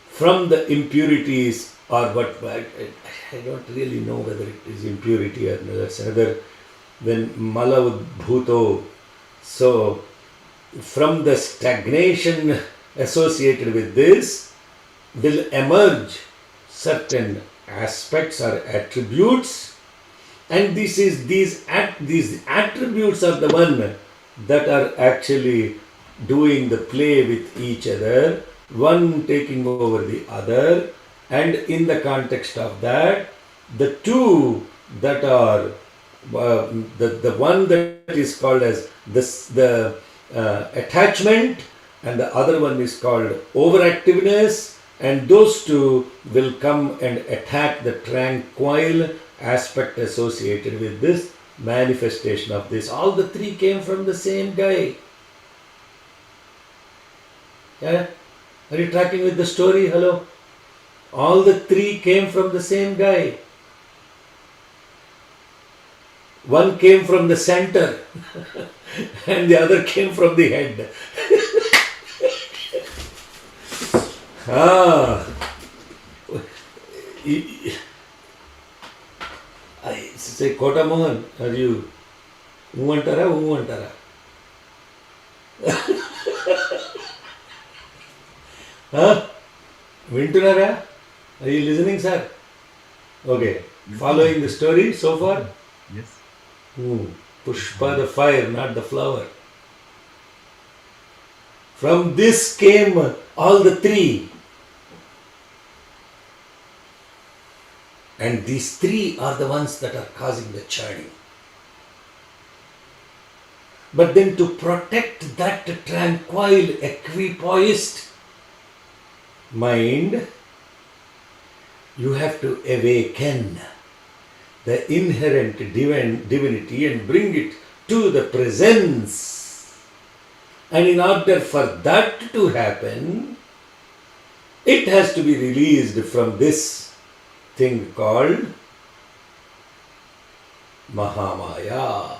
from the impurities or what, I don't really know whether it is impurity or that's another, when Mala Bhuto, so from the stagnation associated with this will emerge certain aspects or attributes, and these attributes are the one that are actually doing the play with each other, one taking over the other, and in the context of that, the two that are the one that is called as the attachment, and the other one is called overactiveness, and those two will come and attack the tranquil aspect associated with this manifestation of this. All the three came from the same guy. Yeah? Are you tracking with the story? Hello? All the three came from the same guy. One came from the center and the other came from the head. I say, Kota Mohan, are you Uvantara? Huh? Vintunara? Are you listening, sir? Okay. Following the story so far? Yes. Pushpa the fire, not the flower. From this came all the three. And these three are the ones that are causing the churning. But then to protect that tranquil, equipoised mind, you have to awaken the inherent divinity and bring it to the presence. And in order for that to happen, it has to be released from this thing called Mahamaya.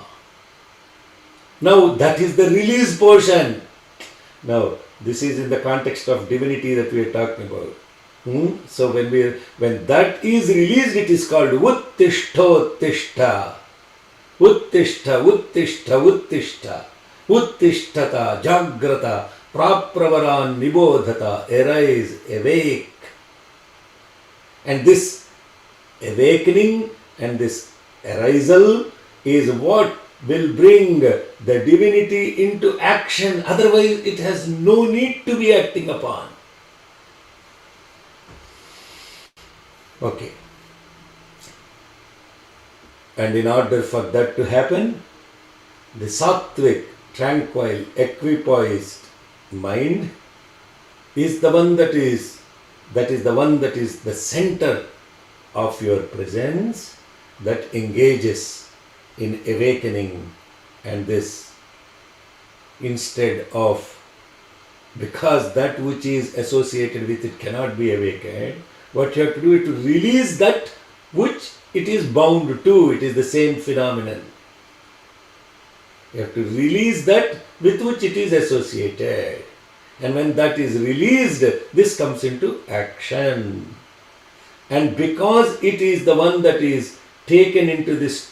Now that is the release portion. Now this is in the context of divinity that we are talking about. So when that is released, it is called Uttishta. Uttishta. Uttishtata, Jagrata, Prapravaran, Nibodhata, arise, awake. And this awakening and this arisal is what will bring the divinity into action. Otherwise, it has no need to be acting upon. Okay. And in order for that to happen, the sattvic, tranquil, equipoised mind is the one that is the center of your presence, that engages in awakening. And this, instead of, because that which is associated with it cannot be awakened, what you have to do is to release that which it is bound to. It is the same phenomenon. You have to release that with which it is associated. And when that is released, this comes into action. And because it is the one that is taken into this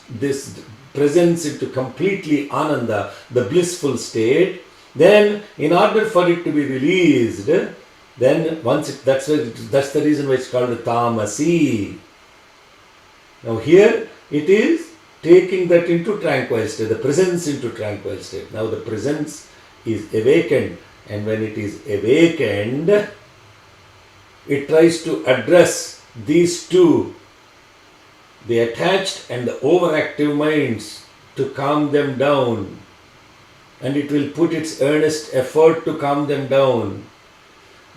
presence, into completely ananda, the blissful state, then in order for it to be released, then that's the reason why it's called tamasi. Now here it is taking that into tranquil state, the presence into tranquil state. Now the presence is awakened, and when it is awakened, it tries to address these two, the attached and the overactive minds, to calm them down. And it will put its earnest effort to calm them down.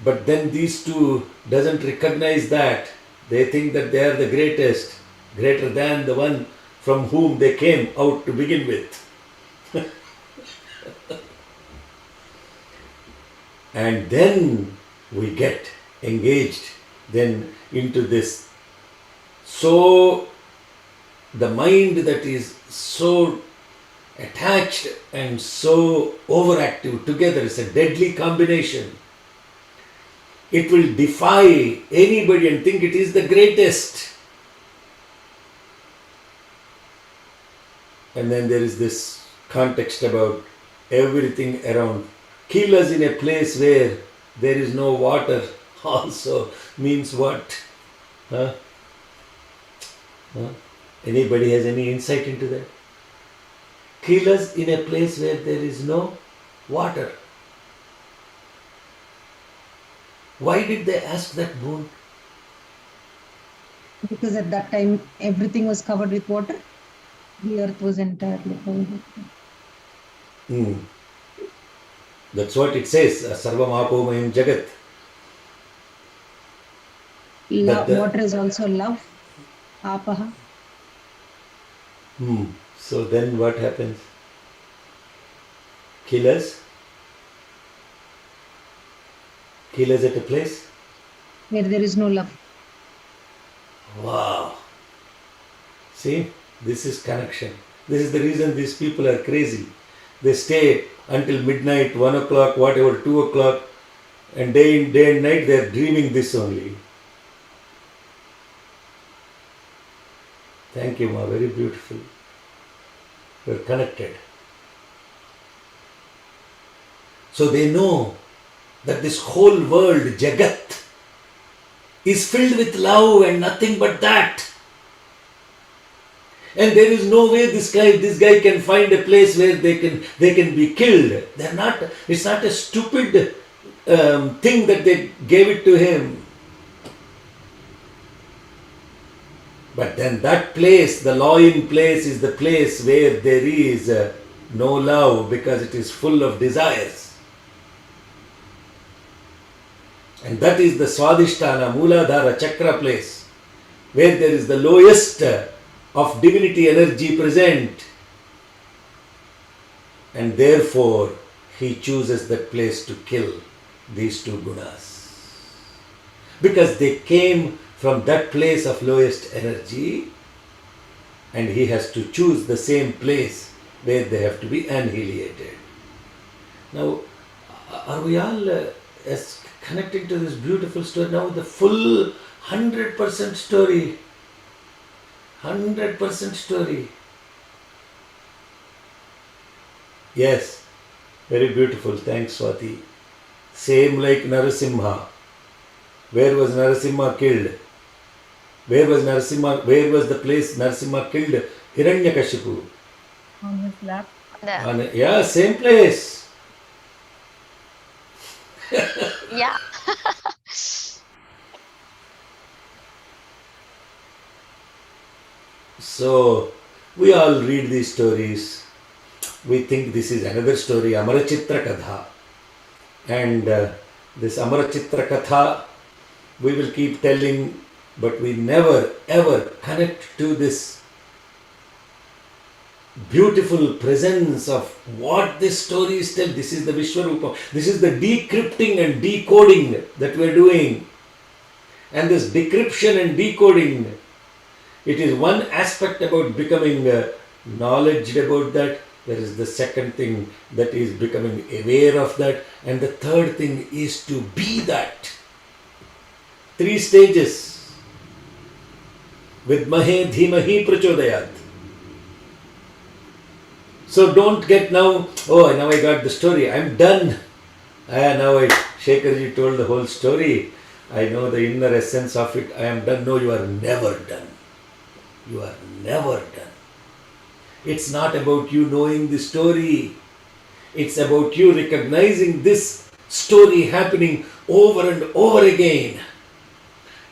But then these two doesn't recognize that. They think that they are the greatest, greater than the one from whom they came out to begin with. And then we get engaged then into this. So the mind that is so attached and so overactive together is a deadly combination. It will defy anybody and think it is the greatest. And then there is this context about everything around. Kill us in a place where there is no water also means what? Huh? Anybody has any insight into that? Kill us in a place where there is no water. Why did they ask that boon? Because at that time everything was covered with water. The earth was entirely covered with water. That's what it says. Sarvam apomayam jagat. Water is also love. Apaha. So then what happens? Kill us? Kill us at a place where there is no love. Wow. See, this is connection. This is the reason these people are crazy. They stay until midnight, 1 o'clock, whatever, 2 o'clock, and day and night they are dreaming this only. Thank you, Ma. Very beautiful. You are connected. So they know that this whole world, Jagat, is filled with love and nothing but that. And there is no way this guy can find a place where they can be killed. It's not a stupid thing that they gave it to him. But then that place, the law-in place, is the place where there is no love, because it is full of desires. And that is the Swadhisthana, Mooladhara, Chakra place, where there is the lowest of divinity energy present. And therefore, he chooses that place to kill these two gunas. Because they came from that place of lowest energy, and he has to choose the same place where they have to be annihilated. Now, are we all as connecting to this beautiful story? Now the full 100% story. 100% story. Yes, very beautiful. Thanks, Swati. Same like Narasimha. Where was Narasimha killed? Where was the place Narasimha killed Hiranyakashipu? On his lap. Yeah, same place. Yeah. So, we all read these stories we think this is another story, Amarachitra Katha. And this Amarachitra Katha, we will keep telling, but we never ever connect to this beautiful presence of what this story is telling. This is the Vishwarupa. This is the decrypting and decoding that we are doing. And this decryption and decoding, it is one aspect about becoming knowledge about that. There is the second thing that is becoming aware of that. And the third thing is to be that. 3 stages. Vidmahe dhimahi prachodayat. So don't get now, oh, now I got the story, I'm done. Now Shekharji told the whole story. I know the inner essence of it. I am done. No, you are never done. You are never done. It's not about you knowing the story. It's about you recognizing this story happening over and over again.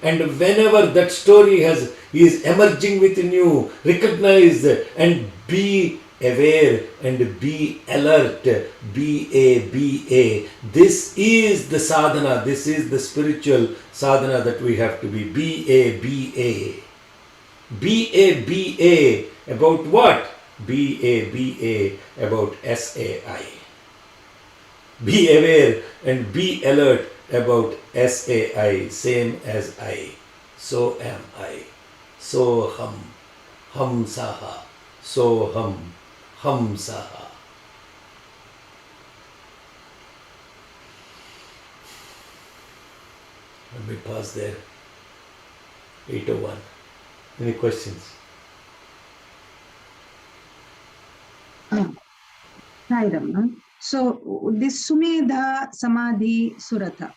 And whenever that story is emerging within you, recognize and be aware and be alert. B-A. This is the sadhana. This is the spiritual sadhana that we have to be. B-A. B-A. About what? B-A. About S-A-I. Be aware and be alert about S-A-I. Same as I. So am I. So hum saha. So hum saha. Let me pause there. 8:01. Any questions? Sairam. So this Sumedha, Samadhi, Suratha.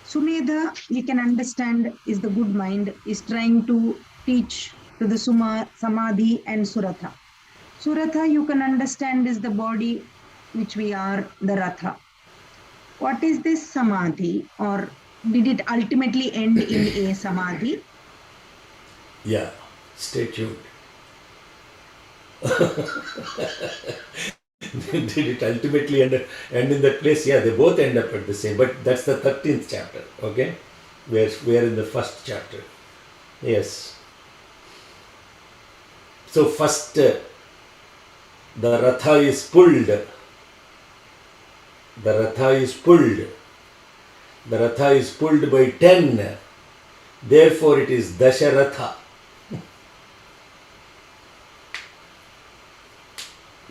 Sumedha, we can understand, is the good mind, is trying to teach to the Samadhi and Suratha. Suratha, you can understand, is the body which we are, the Ratha. What is this Samadhi, or did it ultimately end in a Samadhi? Yeah, stay tuned. Did it ultimately end in that place? Yeah, they both end up at the same, but that's the 13th chapter, okay? We are in the first chapter. Yes. So first, the Ratha is pulled. The Ratha is pulled. The Ratha is pulled by 10. Therefore, it is Dasharatha.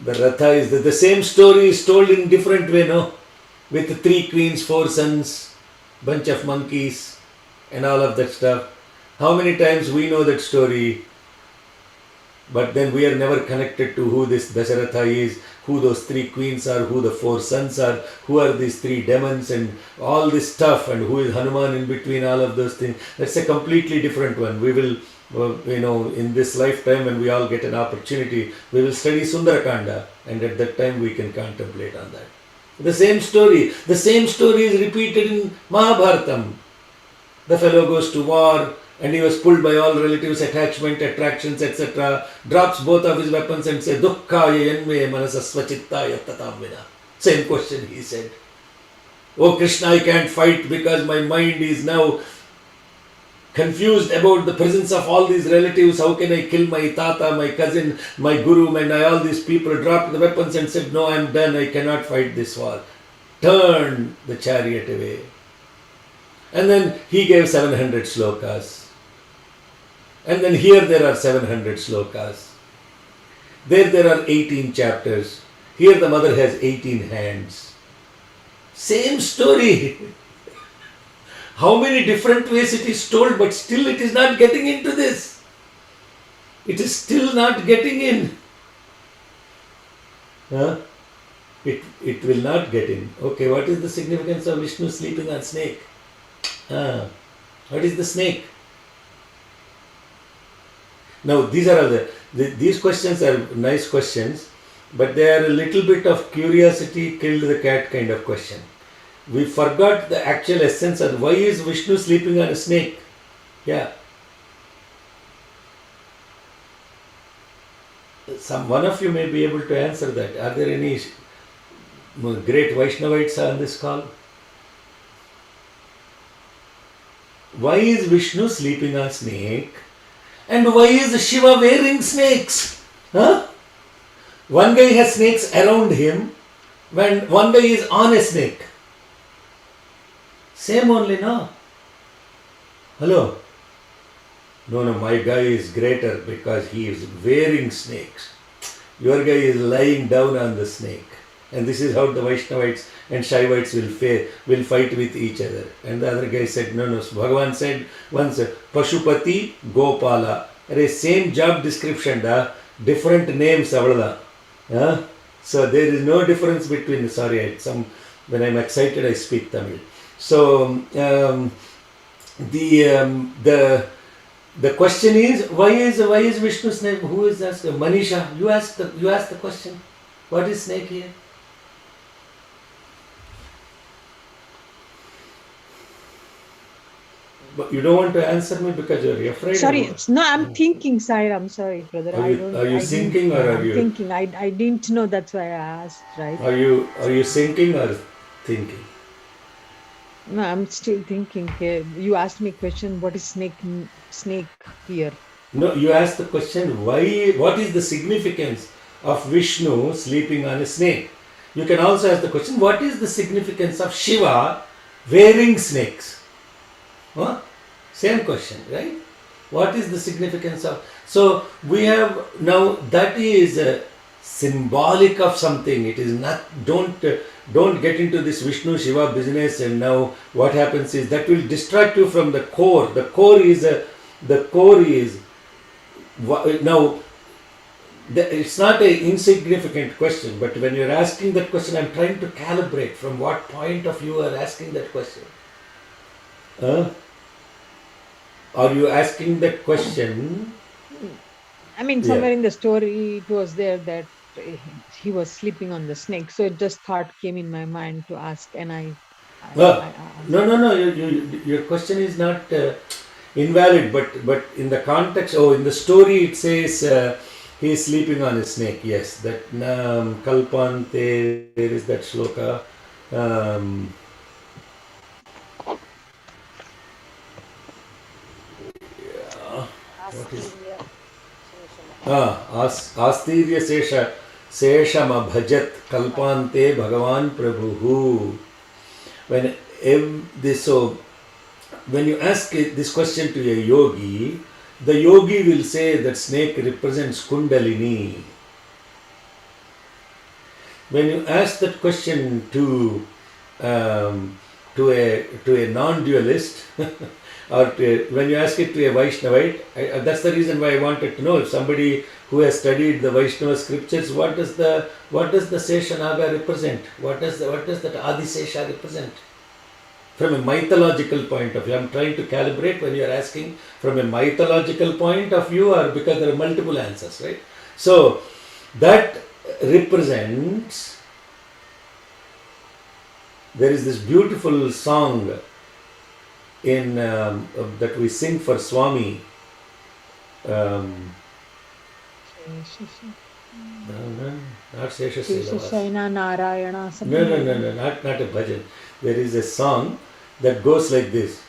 The Ratha is the same story is told in different way, no? With 3 queens, 4 sons, bunch of monkeys, and all of that stuff. How many times we know that story, but then we are never connected to who this Dasharatha is, who those 3 queens are, who the 4 sons are, who are these 3 demons, and all this stuff, and who is Hanuman in between, all of those things. That's a completely different one. We will, in this lifetime, when we all get an opportunity, we will study Sundarakanda, and at that time we can contemplate on that. The same story is repeated in Mahabharatam. The fellow goes to war, and he was pulled by all relatives, attachment, attractions, etc. Drops both of his weapons and says, Dukkaya yanme manasasvachittaya tatamvina. Same question he said. Oh Krishna, I can't fight because my mind is now confused about the presence of all these relatives. How can I kill my tata, my cousin, my guru, all these people? Dropped the weapons and said, no, I'm done. I cannot fight this war. Turned the chariot away. And then he gave 700 slokas. And then here there are 700 slokas. There are 18 chapters. Here the mother has 18 hands. Same story. How many different ways it is told, but still it is not getting into this. It is still not getting in. It will not get in. Okay, what is the significance of Vishnu sleeping on snake? What is the snake? Now these are all these questions are nice questions, but they are a little bit of curiosity killed the cat kind of question. We forgot the actual essence of why is Vishnu sleeping on a snake? Yeah. One of you may be able to answer that. Are there any great Vaishnavites on this call? Why is Vishnu sleeping on snake? And why is Shiva wearing snakes? Huh? One guy has snakes around him, when one guy is on a snake. Same only, no? Hello? No, my guy is greater because he is wearing snakes. Your guy is lying down on the snake. And this is how the Vaishnavites and Shaivites will fight with each other. And the other guy said, no, Bhagavan said once, Pashupati, Gopala. Same job description, different names. So there is no difference between, when I'm excited I speak Tamil. So the question is, why is Vishnu snake? Who is that? Manisha, you ask the question. What is snake here? But you don't want to answer me because you're afraid. Sorry, no, I'm thinking, Sai. I'm sorry, brother. Are you thinking or are you thinking? I didn't know. That's why I asked. Right? Are you thinking or thinking? No, I'm still thinking. You asked me a question. What is snake here? No, you asked the question. Why? What is the significance of Vishnu sleeping on a snake? You can also ask the question. What is the significance of Shiva wearing snakes? Huh? Same question, right? What is the significance of? So we have now, that is symbolic of something. It is not. Don't get into this Vishnu Shiva business. And now what happens is that will distract you from the core. The core is now. It's not an insignificant question, but when you're asking that question, I'm trying to calibrate from what point of view you are asking that question. Are you asking that question? I mean, somewhere in the story it was there that he was sleeping on the snake. So it just thought came in my mind to ask, and I asked. No. Your question is not invalid, but in the context, in the story it says he is sleeping on a snake. Yes, that Kalpante, where is that Sloka? Astirya Sesham Bhajat Kalpante Bhagavan Prabhu. When you ask this question to a yogi, the yogi will say that snake represents Kundalini. When you ask that question to a non-dualist, or when you ask it to a Vaishnavite, that's the reason why I wanted to know if somebody who has studied the Vaishnava scriptures, what does the Seshanaga represent? What does that Adi Sesha represent? From a mythological point of view, I'm trying to calibrate when you are asking from a mythological point of view, or because there are multiple answers, right? So that represents. There is this beautiful song in that we sing for Swami. Not Sesha Sheshasaina Narayana. No, not a bhajan. There is a song that goes like this.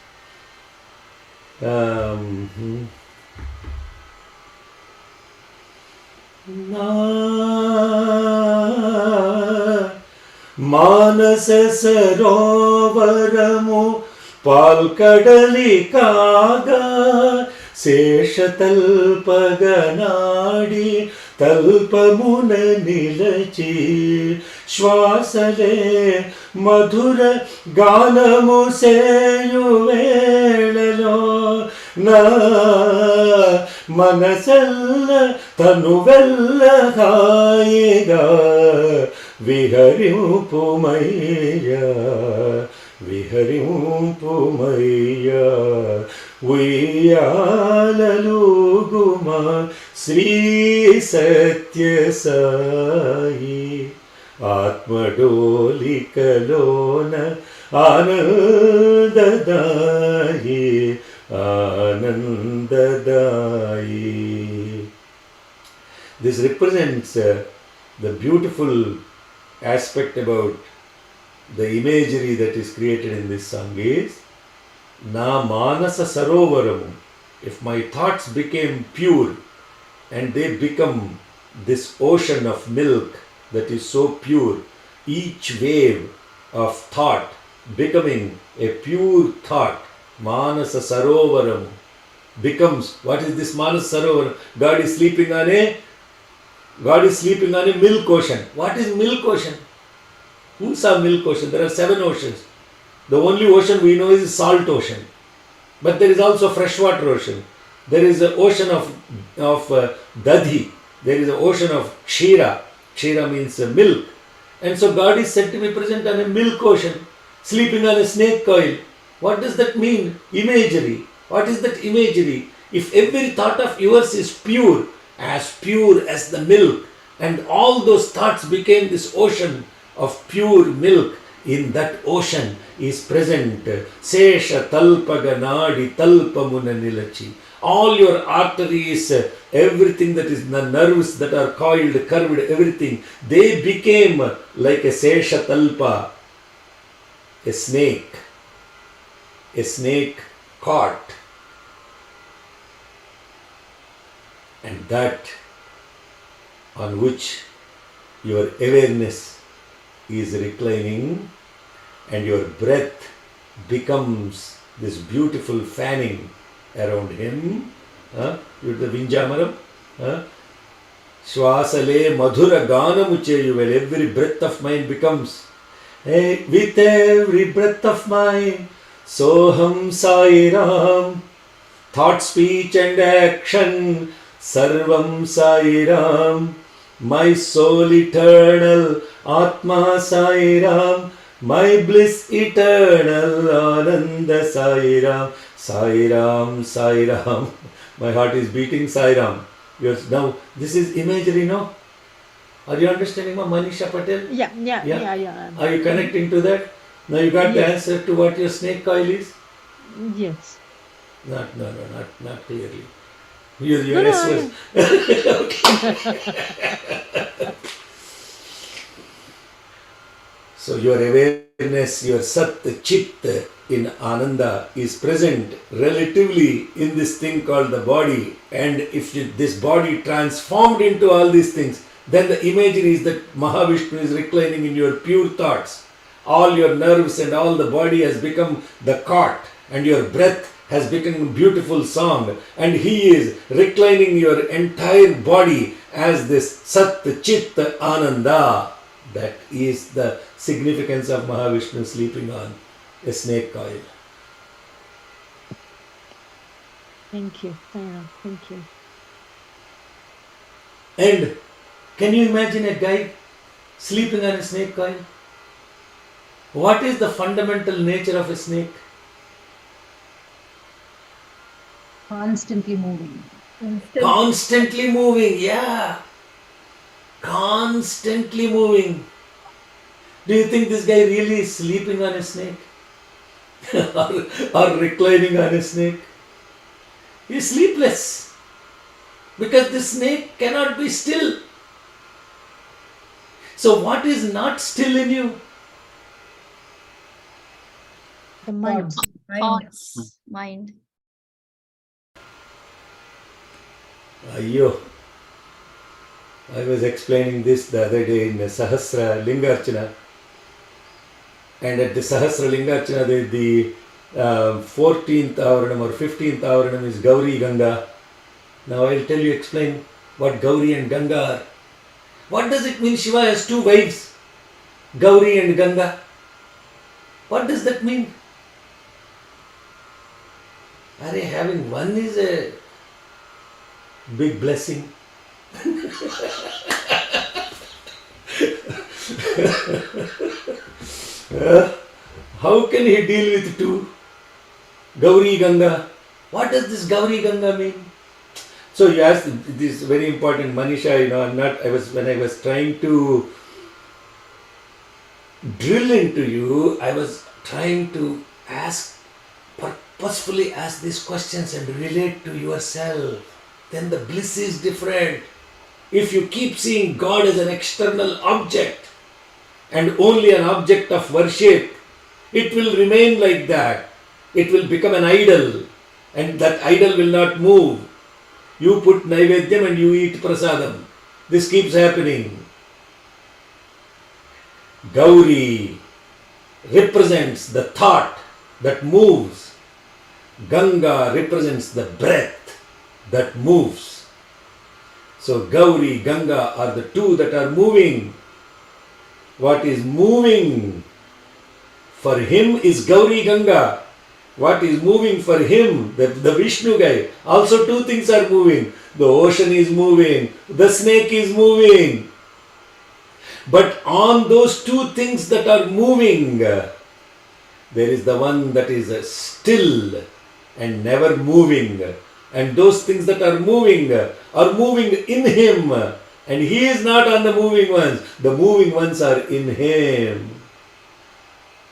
Manasa Sarovaramu Palkadali Kaga Seshatalpaganadi Talpamuna Nilachi Shwasale Madhura Ganamu Seyuvelalo Na Manasalla Tanuvella Haiga Viharimpumaya Uyalaluguma Sri Satya Sai Atmadolikalona Anandadayi This represents the beautiful aspect about the imagery that is created in this song is Na Manasa Sarovaramu. If my thoughts became pure and they become this ocean of milk that is so pure, each wave of thought becoming a pure thought, Manasa Sarovaramu becomes, what is this Manasa Sarovar? God is sleeping on a milk ocean. What is milk ocean? Who saw milk ocean? There are 7 oceans. The only ocean we know is salt ocean. But there is also freshwater ocean. There is an ocean of dadhi. There is an ocean of kshira. Kshira means milk. And so God is said to be present on a milk ocean, sleeping on a snake coil. What does that mean? Imagery. What is that imagery? If every thought of yours is pure as the milk, and all those thoughts became this ocean of pure milk, in that ocean is present Sesha Talpaga Nadi Talpamuna Nilachi. All your arteries, everything that is the nerves that are coiled, curved, everything, they became like a Sesha Talpa, a snake caught. And that on which your awareness is reclining, and your breath becomes this beautiful fanning around him. You the Vinjamaram. Shwasale Madhura Ganamucheyuvel. Every breath of mine becomes, with every breath of mine, Soham Sai Ram. Thought, speech and action, Sarvam Sai Ram. My soul eternal, Atma Sai Ram. My bliss eternal, Ananda Sai Ram. Sai Ram, Sai Ram. My heart is beating Sai Ram. Now, this is imagery, no? Are you understanding, Manisha Patel? Yeah. Are you connecting to that? Now you got the Yes. answer to what your snake coil is? Yes. Not clearly. Your No, S was... So your awareness, your Sat Chit in Ananda is present relatively in this thing called the body. And if this body transformed into all these things, then the imagery is that Mahavishnu is reclining in your pure thoughts. All your nerves and all the body has become the cot, and your breath has become a beautiful song, and he is reclining your entire body as this Sat Chit Ananda. That is the significance of Mahavishnu sleeping on a snake coil. Thank you. Thank you. And can you imagine a guy sleeping on a snake coil? What is the fundamental nature of a snake? Constantly moving. Constantly moving, yeah. Constantly moving. Do you think this guy really is sleeping on a snake? or reclining on a snake? He is sleepless. Because the snake cannot be still. So what is not still in you? The mind. Thoughts, mind. Ayyo. I was explaining this the other day in the Sahasra Lingarchana. And at the Sahasra Lingarchana, the 14th Avaranam or 15th Avaranam is Gauri Ganga. Now I'll tell you, explain what Gauri and Ganga are. What does it mean Shiva has 2 wives? Gauri and Ganga. What does that mean? Are having one is a big blessing. How can he deal with 2? Gauri Ganga. What does this Gauri Ganga mean? So you asked this very important, Manisha, when I was trying to drill into you, I was trying to purposefully ask these questions and relate to yourself. Then the bliss is different. If you keep seeing God as an external object and only an object of worship, it will remain like that. It will become an idol, and that idol will not move. You put Naivedyam and you eat prasadam. This keeps happening. Gauri represents the thought that moves. Ganga represents the breath that moves. So Gauri, Ganga are the two that are moving. What is moving for him is Gauri Ganga. What is moving for him, the Vishnu guy, also two things are moving. The ocean is moving, the snake is moving. But on those two things that are moving, there is the one that is still and never moving. And those things that are moving in him. And he is not on the moving ones. The moving ones are in him.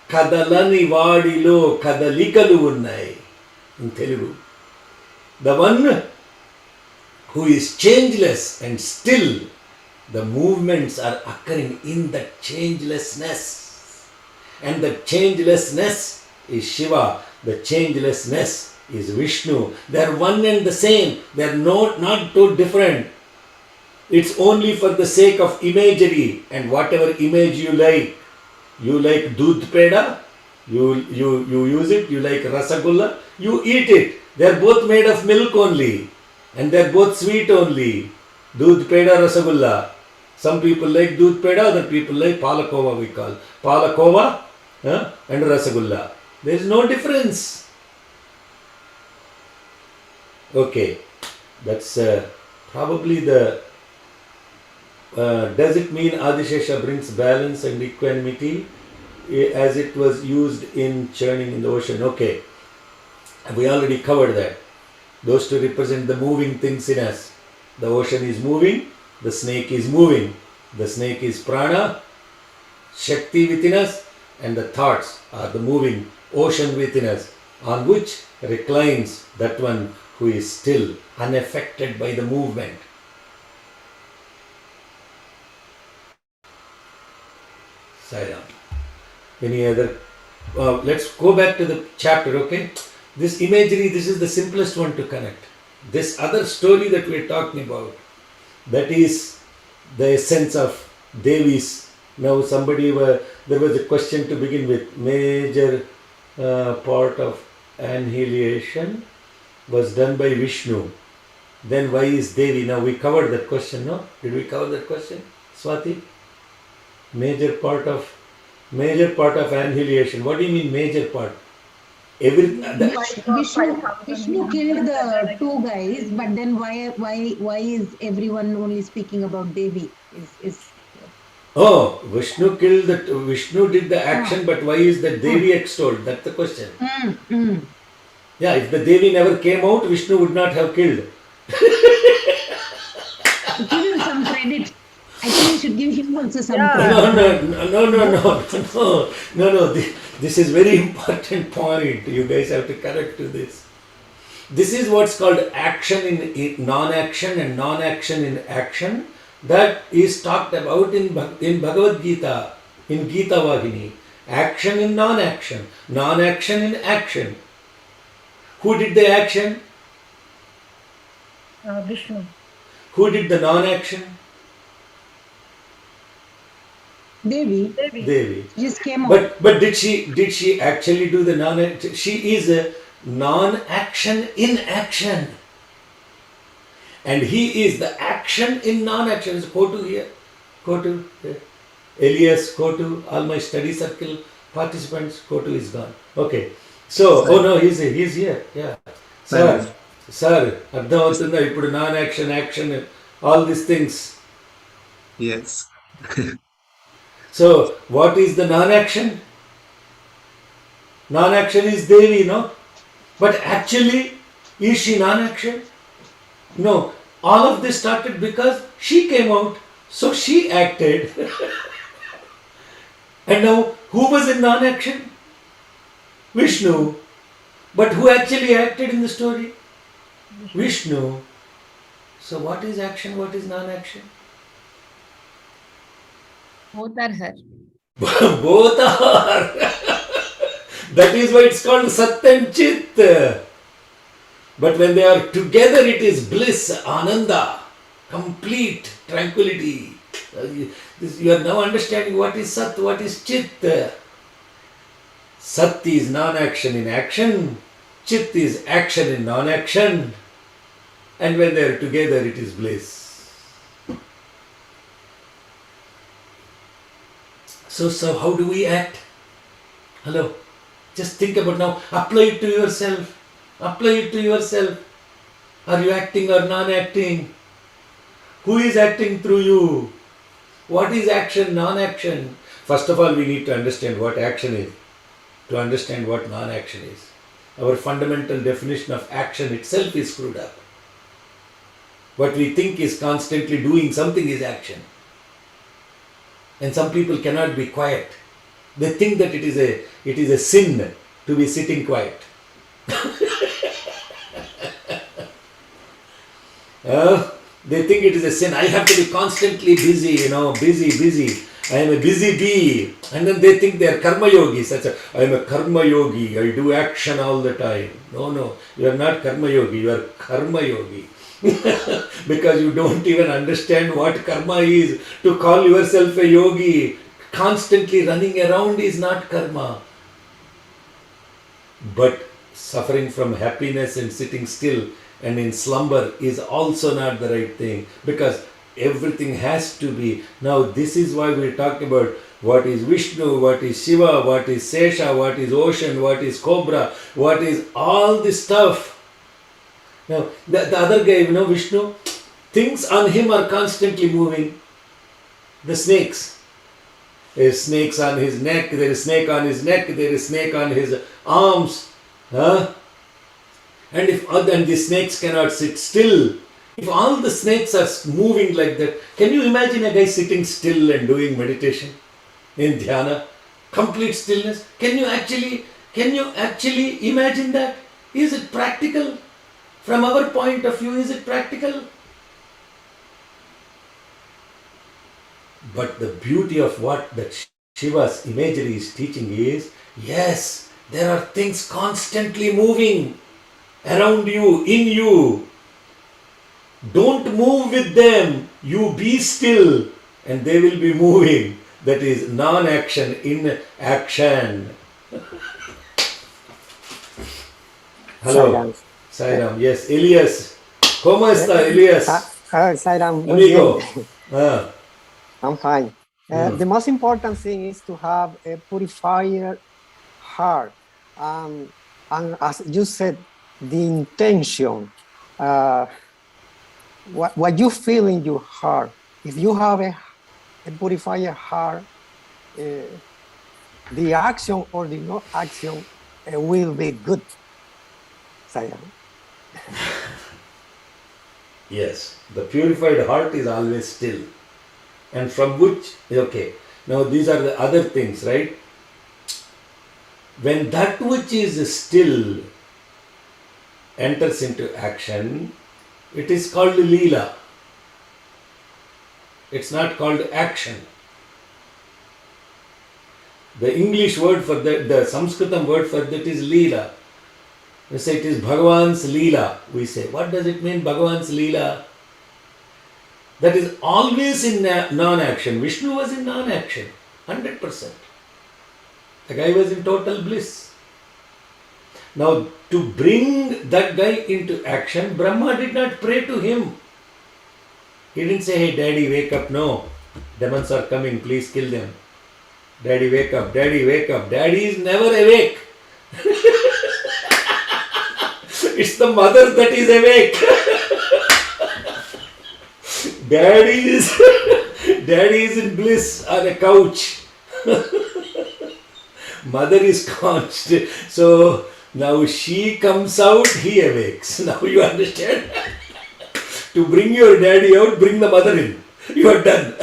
Kadalani vadilo kadalikalu unnai. In Telugu. The one who is changeless and still, the movements are occurring in that changelessness. And the changelessness is Shiva. The changelessness is Vishnu. They are one and the same. They are not too different. It's only for the sake of imagery, and whatever image you like. You like doodh peda, you use it. You like rasagulla, you eat it. They are both made of milk only, and they are both sweet only. Doodh peda, rasagulla. Some people like doodh peda, other people like palakova, we call. Palakova and rasagulla. There is no difference. Okay, that's probably the... does it mean Adishesha brings balance and equanimity as it was used in churning in the ocean? Okay, we already covered that. Those two represent the moving things in us. The ocean is moving, the snake is moving. The snake is prana, Shakti within us, and the thoughts are the moving ocean within us, on which reclines that one who is still, unaffected by the movement. Sairam. Any other? Let's go back to the chapter, okay? This imagery, this is the simplest one to connect. This other story that we are talking about, that is the essence of Devis. Now there was a question to begin with. Major part of annihilation was done by Vishnu. Then why is Devi? Now we covered that question, no? Did we cover that question, Swati? Major part of annihilation. What do you mean major part? Vishnu killed the two guys, but then why is everyone only speaking about Devi? Oh, Vishnu did the action, but why is the Devi extolled? That's the question. Yeah, if the Devi never came out, Vishnu would not have killed. Give him some credit. I think we should give him also some credit. No. This is very important point. You guys have to correct to this. This is what's called action in non-action and non-action in action. That is talked about in Bhagavad Gita, in Gita Vagini. Action in non-action, non-action in action. Who did the action? Vishnu. Who did the non-action? Devi. Devi. Just came out. But did she actually do the non-action? She is a non-action in action. And he is the action in non-action. Is Kotu here? Kotu here. Elias, Kotu, all my study circle participants, Kotu is gone. Okay. So, he's here. Yeah. Sir, అర్థం అవుతుందా ఇప్పుడు non-action, action, all these things. Yes. So, what is the non-action? Non-action is Devi, no? But actually, is she non-action? No. All of this started because she came out, so she acted. And now, who was in non-action? Vishnu. But who actually acted in the story? Vishnu. So what is action? What is non-action? Both are her. Both are. That is why it's called Sat and Chit. But when they are together, it is bliss, ananda, complete tranquility. You are now understanding what is Sat, what is Chit. Sat is non-action in action. Chit is action in non-action. And when they are together, it is bliss. So how do we act? Hello? Just think about now. Apply it to yourself. Apply it to yourself. Are you acting or non-acting? Who is acting through you? What is action, non-action? First of all, we need to understand what action is, to understand what non-action is. Our fundamental definition of action itself is screwed up. What we think is constantly doing something is action. And some people cannot be quiet. They think that it is a sin to be sitting quiet. They think it is a sin. I have to be constantly busy, busy. I am a busy bee. And then they think they are karma yogis. I am a karma yogi. I do action all the time. No. You are not karma yogi. You are karma yogi. Because you don't even understand what karma is. To call yourself a yogi, constantly running around is not karma. But suffering from happiness and sitting still and in slumber is also not the right thing, because everything has to be. Now this is why we talk about what is Vishnu, what is Shiva, what is Sesha, what is ocean, what is cobra, what is all this stuff. Now the other guy, Vishnu, things on him are constantly moving. The snakes. There is snakes on his neck, there is snake on his neck, there is snake on his arms. And the snakes cannot sit still. If all the snakes are moving like that, can you imagine a guy sitting still and doing meditation in dhyana? Complete stillness. Can you actually imagine that? Is it practical? From our point of view, is it practical? But the beauty of what that Shiva's imagery is teaching is, yes, there are things constantly moving around you, in you. Don't move with them. You be still and they will be moving. That is non-action in action. Hello. Sairam. Yes, Elias. ¿Cómo está, Elias? Sairam, muy Amigo. bien. I'm fine. The most important thing is to have a purified heart. And as you said, the intention, what you feel in your heart. If you have a purified heart, the action or the no action will be good. Sayam. Yes, the purified heart is always still. And from which, okay, now these are the other things, right? When that which is still enters into action, it is called Leela. It's not called action. The English word for that, the Sanskritam word for that is Leela. We say it is Bhagavan's Leela. We say, what does it mean, Bhagavan's Leela? That is always in non-action. Vishnu was in non-action, 100%. The guy was in total bliss. Now, to bring that guy into action, Brahma did not pray to him. He didn't say, hey, daddy, wake up. No, demons are coming, please kill them. Daddy, wake up. Daddy, wake up. Daddy is never awake. It's the mother that is awake. Daddy is in bliss on a couch. Mother is constant. So now she comes out, he awakes. Now you understand? To bring your daddy out, bring the mother in. You are done.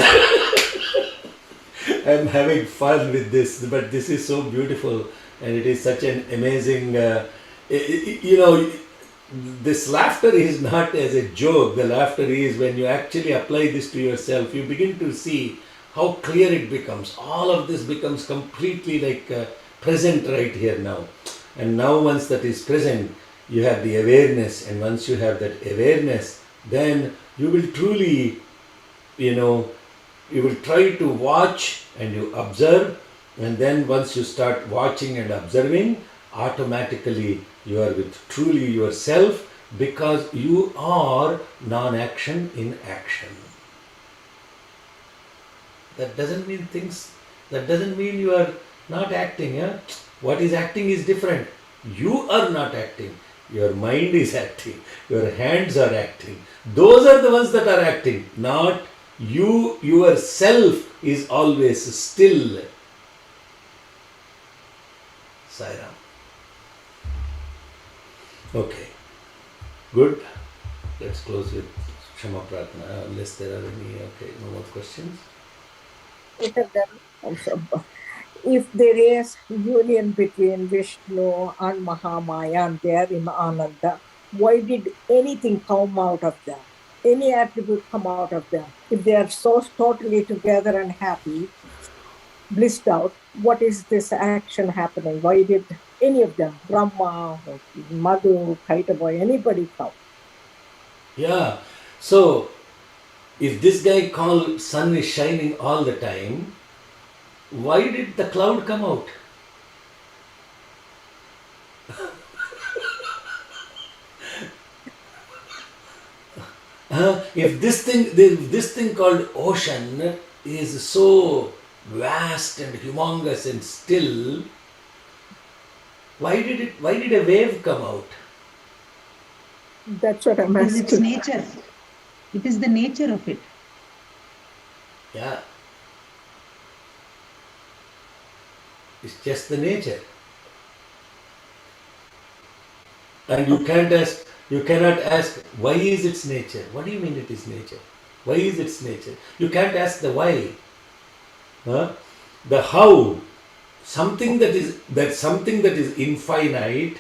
I'm having fun with this, but this is so beautiful and it is such an amazing, this laughter is not as a joke. The laughter is when you actually apply this to yourself, you begin to see how clear it becomes. All of this becomes completely like present right here now. And now once that is present, you have the awareness, and once you have that awareness, then you will truly, you will try to watch and you observe, and then once you start watching and observing, automatically you are with truly yourself, because you are non-action in action. That doesn't mean you are not acting. What is acting is different. You are not acting. Your mind is acting. Your hands are acting. Those are the ones that are acting. Not you, yourself is always still. Sairam. Okay. Good. Let's close with Shama Pratna, unless there are any, no more questions. If there is union between Vishnu and Mahamaya and they are in Ananda, why did anything come out of them? Any attribute come out of them? If they are so totally together and happy, blissed out, what is this action happening? Why did any of them, Brahma, Madhu, Kaitavoy, anybody come? Yeah. So, if this guy called sun is shining all the time, why did the cloud come out? If this thing called ocean is so vast and humongous and still, why did a wave come out? That's what I'm asking. It is its nature. It is the nature of it. Yeah. It's just the nature. And you cannot ask, why is its nature? What do you mean it is nature? Why is its nature? You can't ask the why. The how. Something that is infinite,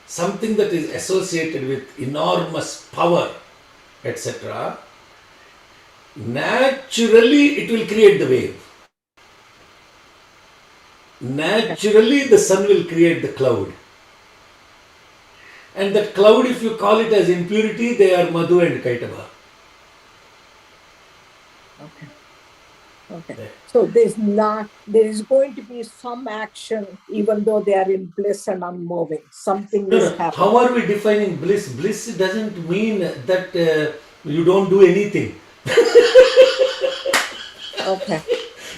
something that is associated with enormous power, etc. Naturally, it will create the wave. Naturally, the sun will create the cloud. And that cloud, if you call it as impurity, they are Madhu and Kaitava. Okay. Okay. So there is going to be some action even though they are in bliss and unmoving. Something is happening. How are we defining bliss? Bliss doesn't mean that you don't do anything. Okay.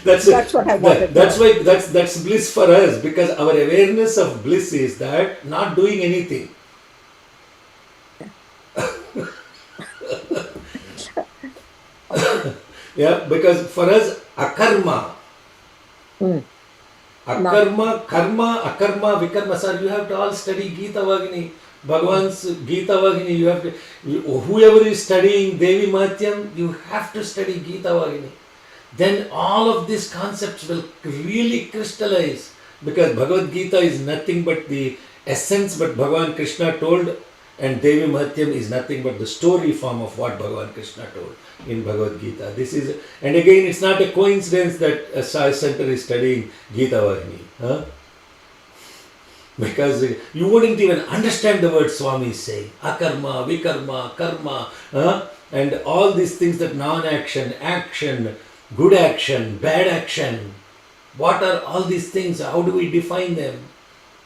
That's what I wanted. That's why that's bliss for us, because our awareness of bliss is that not doing anything. Yeah, because for us akarma. Akarma, karma, akarma, vikarma. Sir, you have to all study Gita Vagini. Bhagavan's Gita Vagini. You have to, whoever is studying Devi Mahatyam, you have to study Gita Vagini. Then all of these concepts will really crystallize, because Bhagavad Gita is nothing but the essence but Bhagavan Krishna told, and Devi Mahatyam is nothing but the story form of what Bhagavan Krishna told in Bhagavad Gita. This is, and again, it's not a coincidence that a Sai Center is studying Gita Vahini. Because you wouldn't even understand the word Swami is saying. Akarma, vikarma, karma, and all these things, that non-action, action, good action, bad action. What are all these things? How do we define them?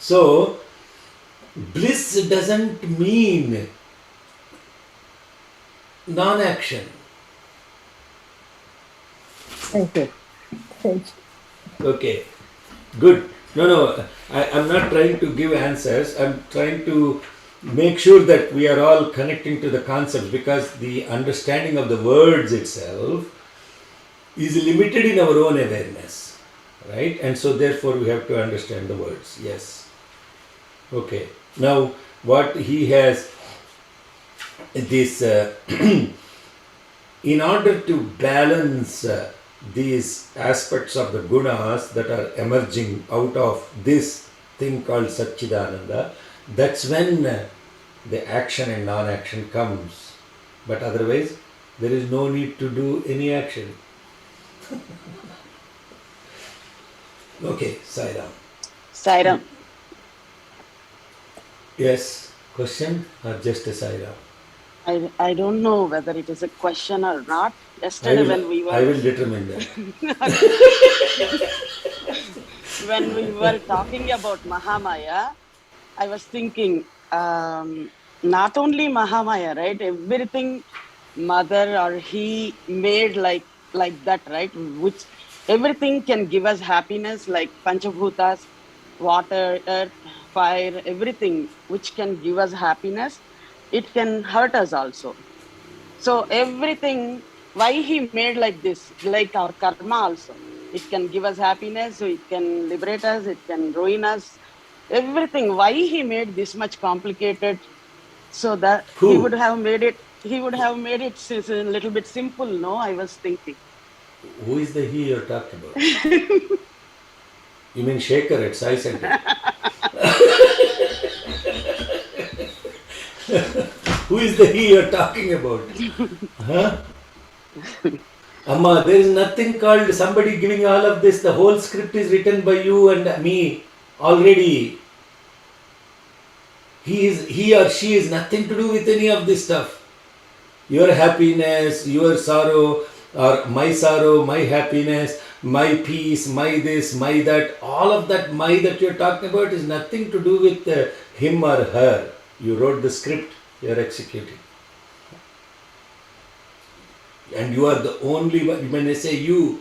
So, bliss doesn't mean non-action. Thank you. Thank you. Okay, good. No, I'm not trying to give answers. I'm trying to make sure that we are all connecting to the concepts, because the understanding of the words itself is limited in our own awareness, right? And so therefore we have to understand the words. Yes. Okay. Now what he has this in order to balance these aspects of the gunas that are emerging out of this thing called Satchidananda, that's when the action and non-action comes. But otherwise, there is no need to do any action. Okay, Sairam. Sairam. Yes, question or just a Sairam? I don't know whether it is a question or not. Yesterday when we I were will determine that. when we were talking about Mahamaya, I was thinking not only Mahamaya, right? Everything mother or he made like that, right? Which everything can give us happiness, like Panchabhutas, water, earth, fire, everything which can give us happiness. It can hurt us also. So everything, why he made like this, like our karma also. It can give us happiness, so it can liberate us, it can ruin us. Everything, why he made this much complicated, so that he Who? would have made it a little bit simple, no? I was thinking. Who is the he you're talking about? You mean Shaker at Sai Center? Who is the he you're talking about? Huh? Amma, there is nothing called somebody giving all of this. The whole script is written by you and me already. He or she is nothing to do with any of this stuff. Your happiness, your sorrow, or my sorrow, my happiness, my peace, my this, my that, all of that my that you're talking about is nothing to do with him or her. You wrote the script, you're executing. And you are the only one. When I say you,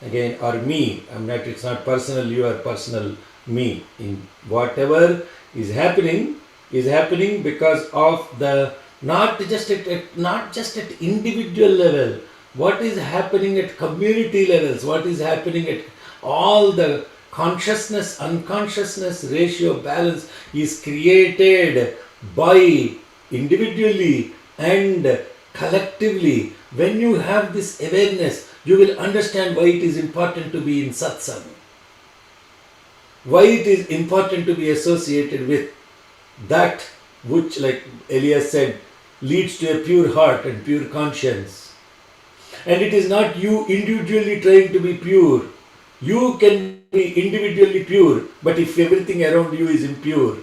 again, or me, it's not personal, you are personal, me. In whatever is happening because of the, not just at individual level, what is happening at community levels, what is happening at all the consciousness, unconsciousness ratio balance is created by individually and collectively. When you have this awareness, you will understand why it is important to be in satsang, why it is important to be associated with that which, like Elias said, leads to a pure heart and pure conscience. And it is not you individually trying to be pure. You can be individually pure, but if everything around you is impure,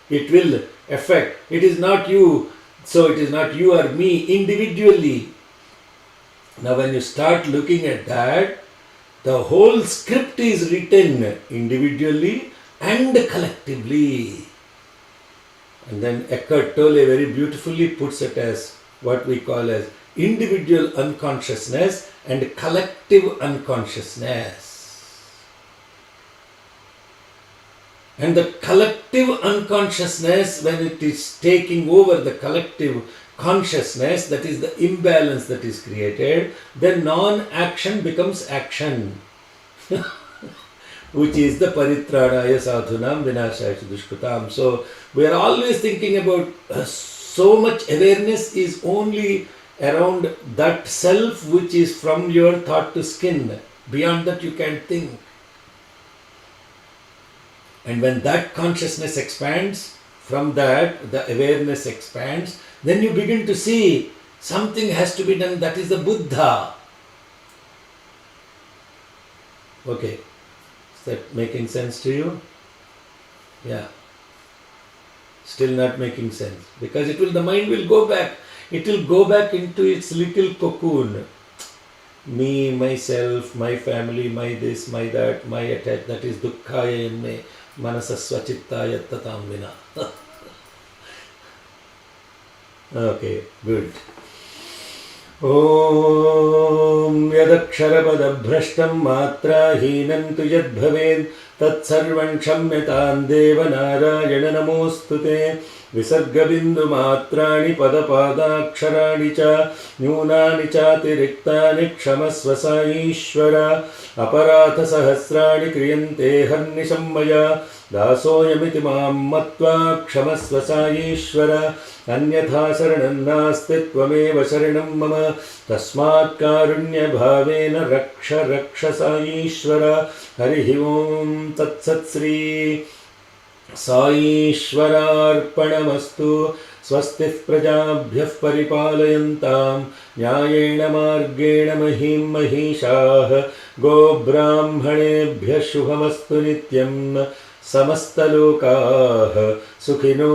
it will affect. It is not you, so it is not you or me individually. Now when you start looking at that, the whole script is written individually and collectively. And then Eckhart Tolle very beautifully puts it as what we call as individual unconsciousness and collective unconsciousness. And the collective unconsciousness, when it is taking over the collective consciousness, that is the imbalance that is created, then non-action becomes action. Which is the paritranaya sadhunam vinashaya dushkutam. So we are always thinking about so much awareness is only around that self which is from your thought to skin. Beyond that you can't think. And when that consciousness expands, from that the awareness expands, then you begin to see something has to be done. That is the Buddha. Okay. Is that making sense to you? Yeah. Still not making sense. Because the mind will go back. It will go back into its little cocoon. Me, myself, my family, my this, my that, my attach, that is dukkhaya in me. Manasasvachittaya tatam vina. Okay, good. Om yadaksharapadabhrashtam matrahinam tu yadbhaved tatsarvam kshamyatam deva narayana namostute visargabindu matrani padapadaksharaणि च न्यूनानि चातिरिक्तानि क्षमस्व स ईश्वर अपराधसहस्राणि क्रियन्ते हर्निशं मया दासोऽयमिति मां मत्वा क्षमस्व स ईश्वर अन्यथा शरणं नास्ति त्वमेव शरणं मम तस्मात् कारुण्यभावेन रक्ष स ईश्वर हरिः ओं तत्सत् श्री साईश्वरार्पणमस्तु स्वस्तिः प्रजाभ्यः परिपालयन्तां न्यायेण मार्गेण महीं महिषाः गोब्राह्मणेभ्यः शुभमस्तु नित्यं समस्तलोकाः सुखिनो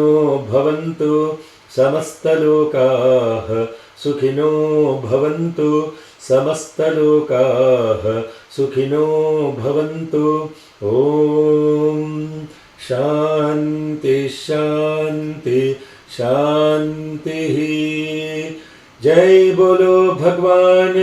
भवन्तु समस्तलोकाः सुखिनो भवन्तु समस्तलोकाः सुखिनो भवन्तु ॐ शान्ति शान्ति शान्तिः जय बोलो भगवान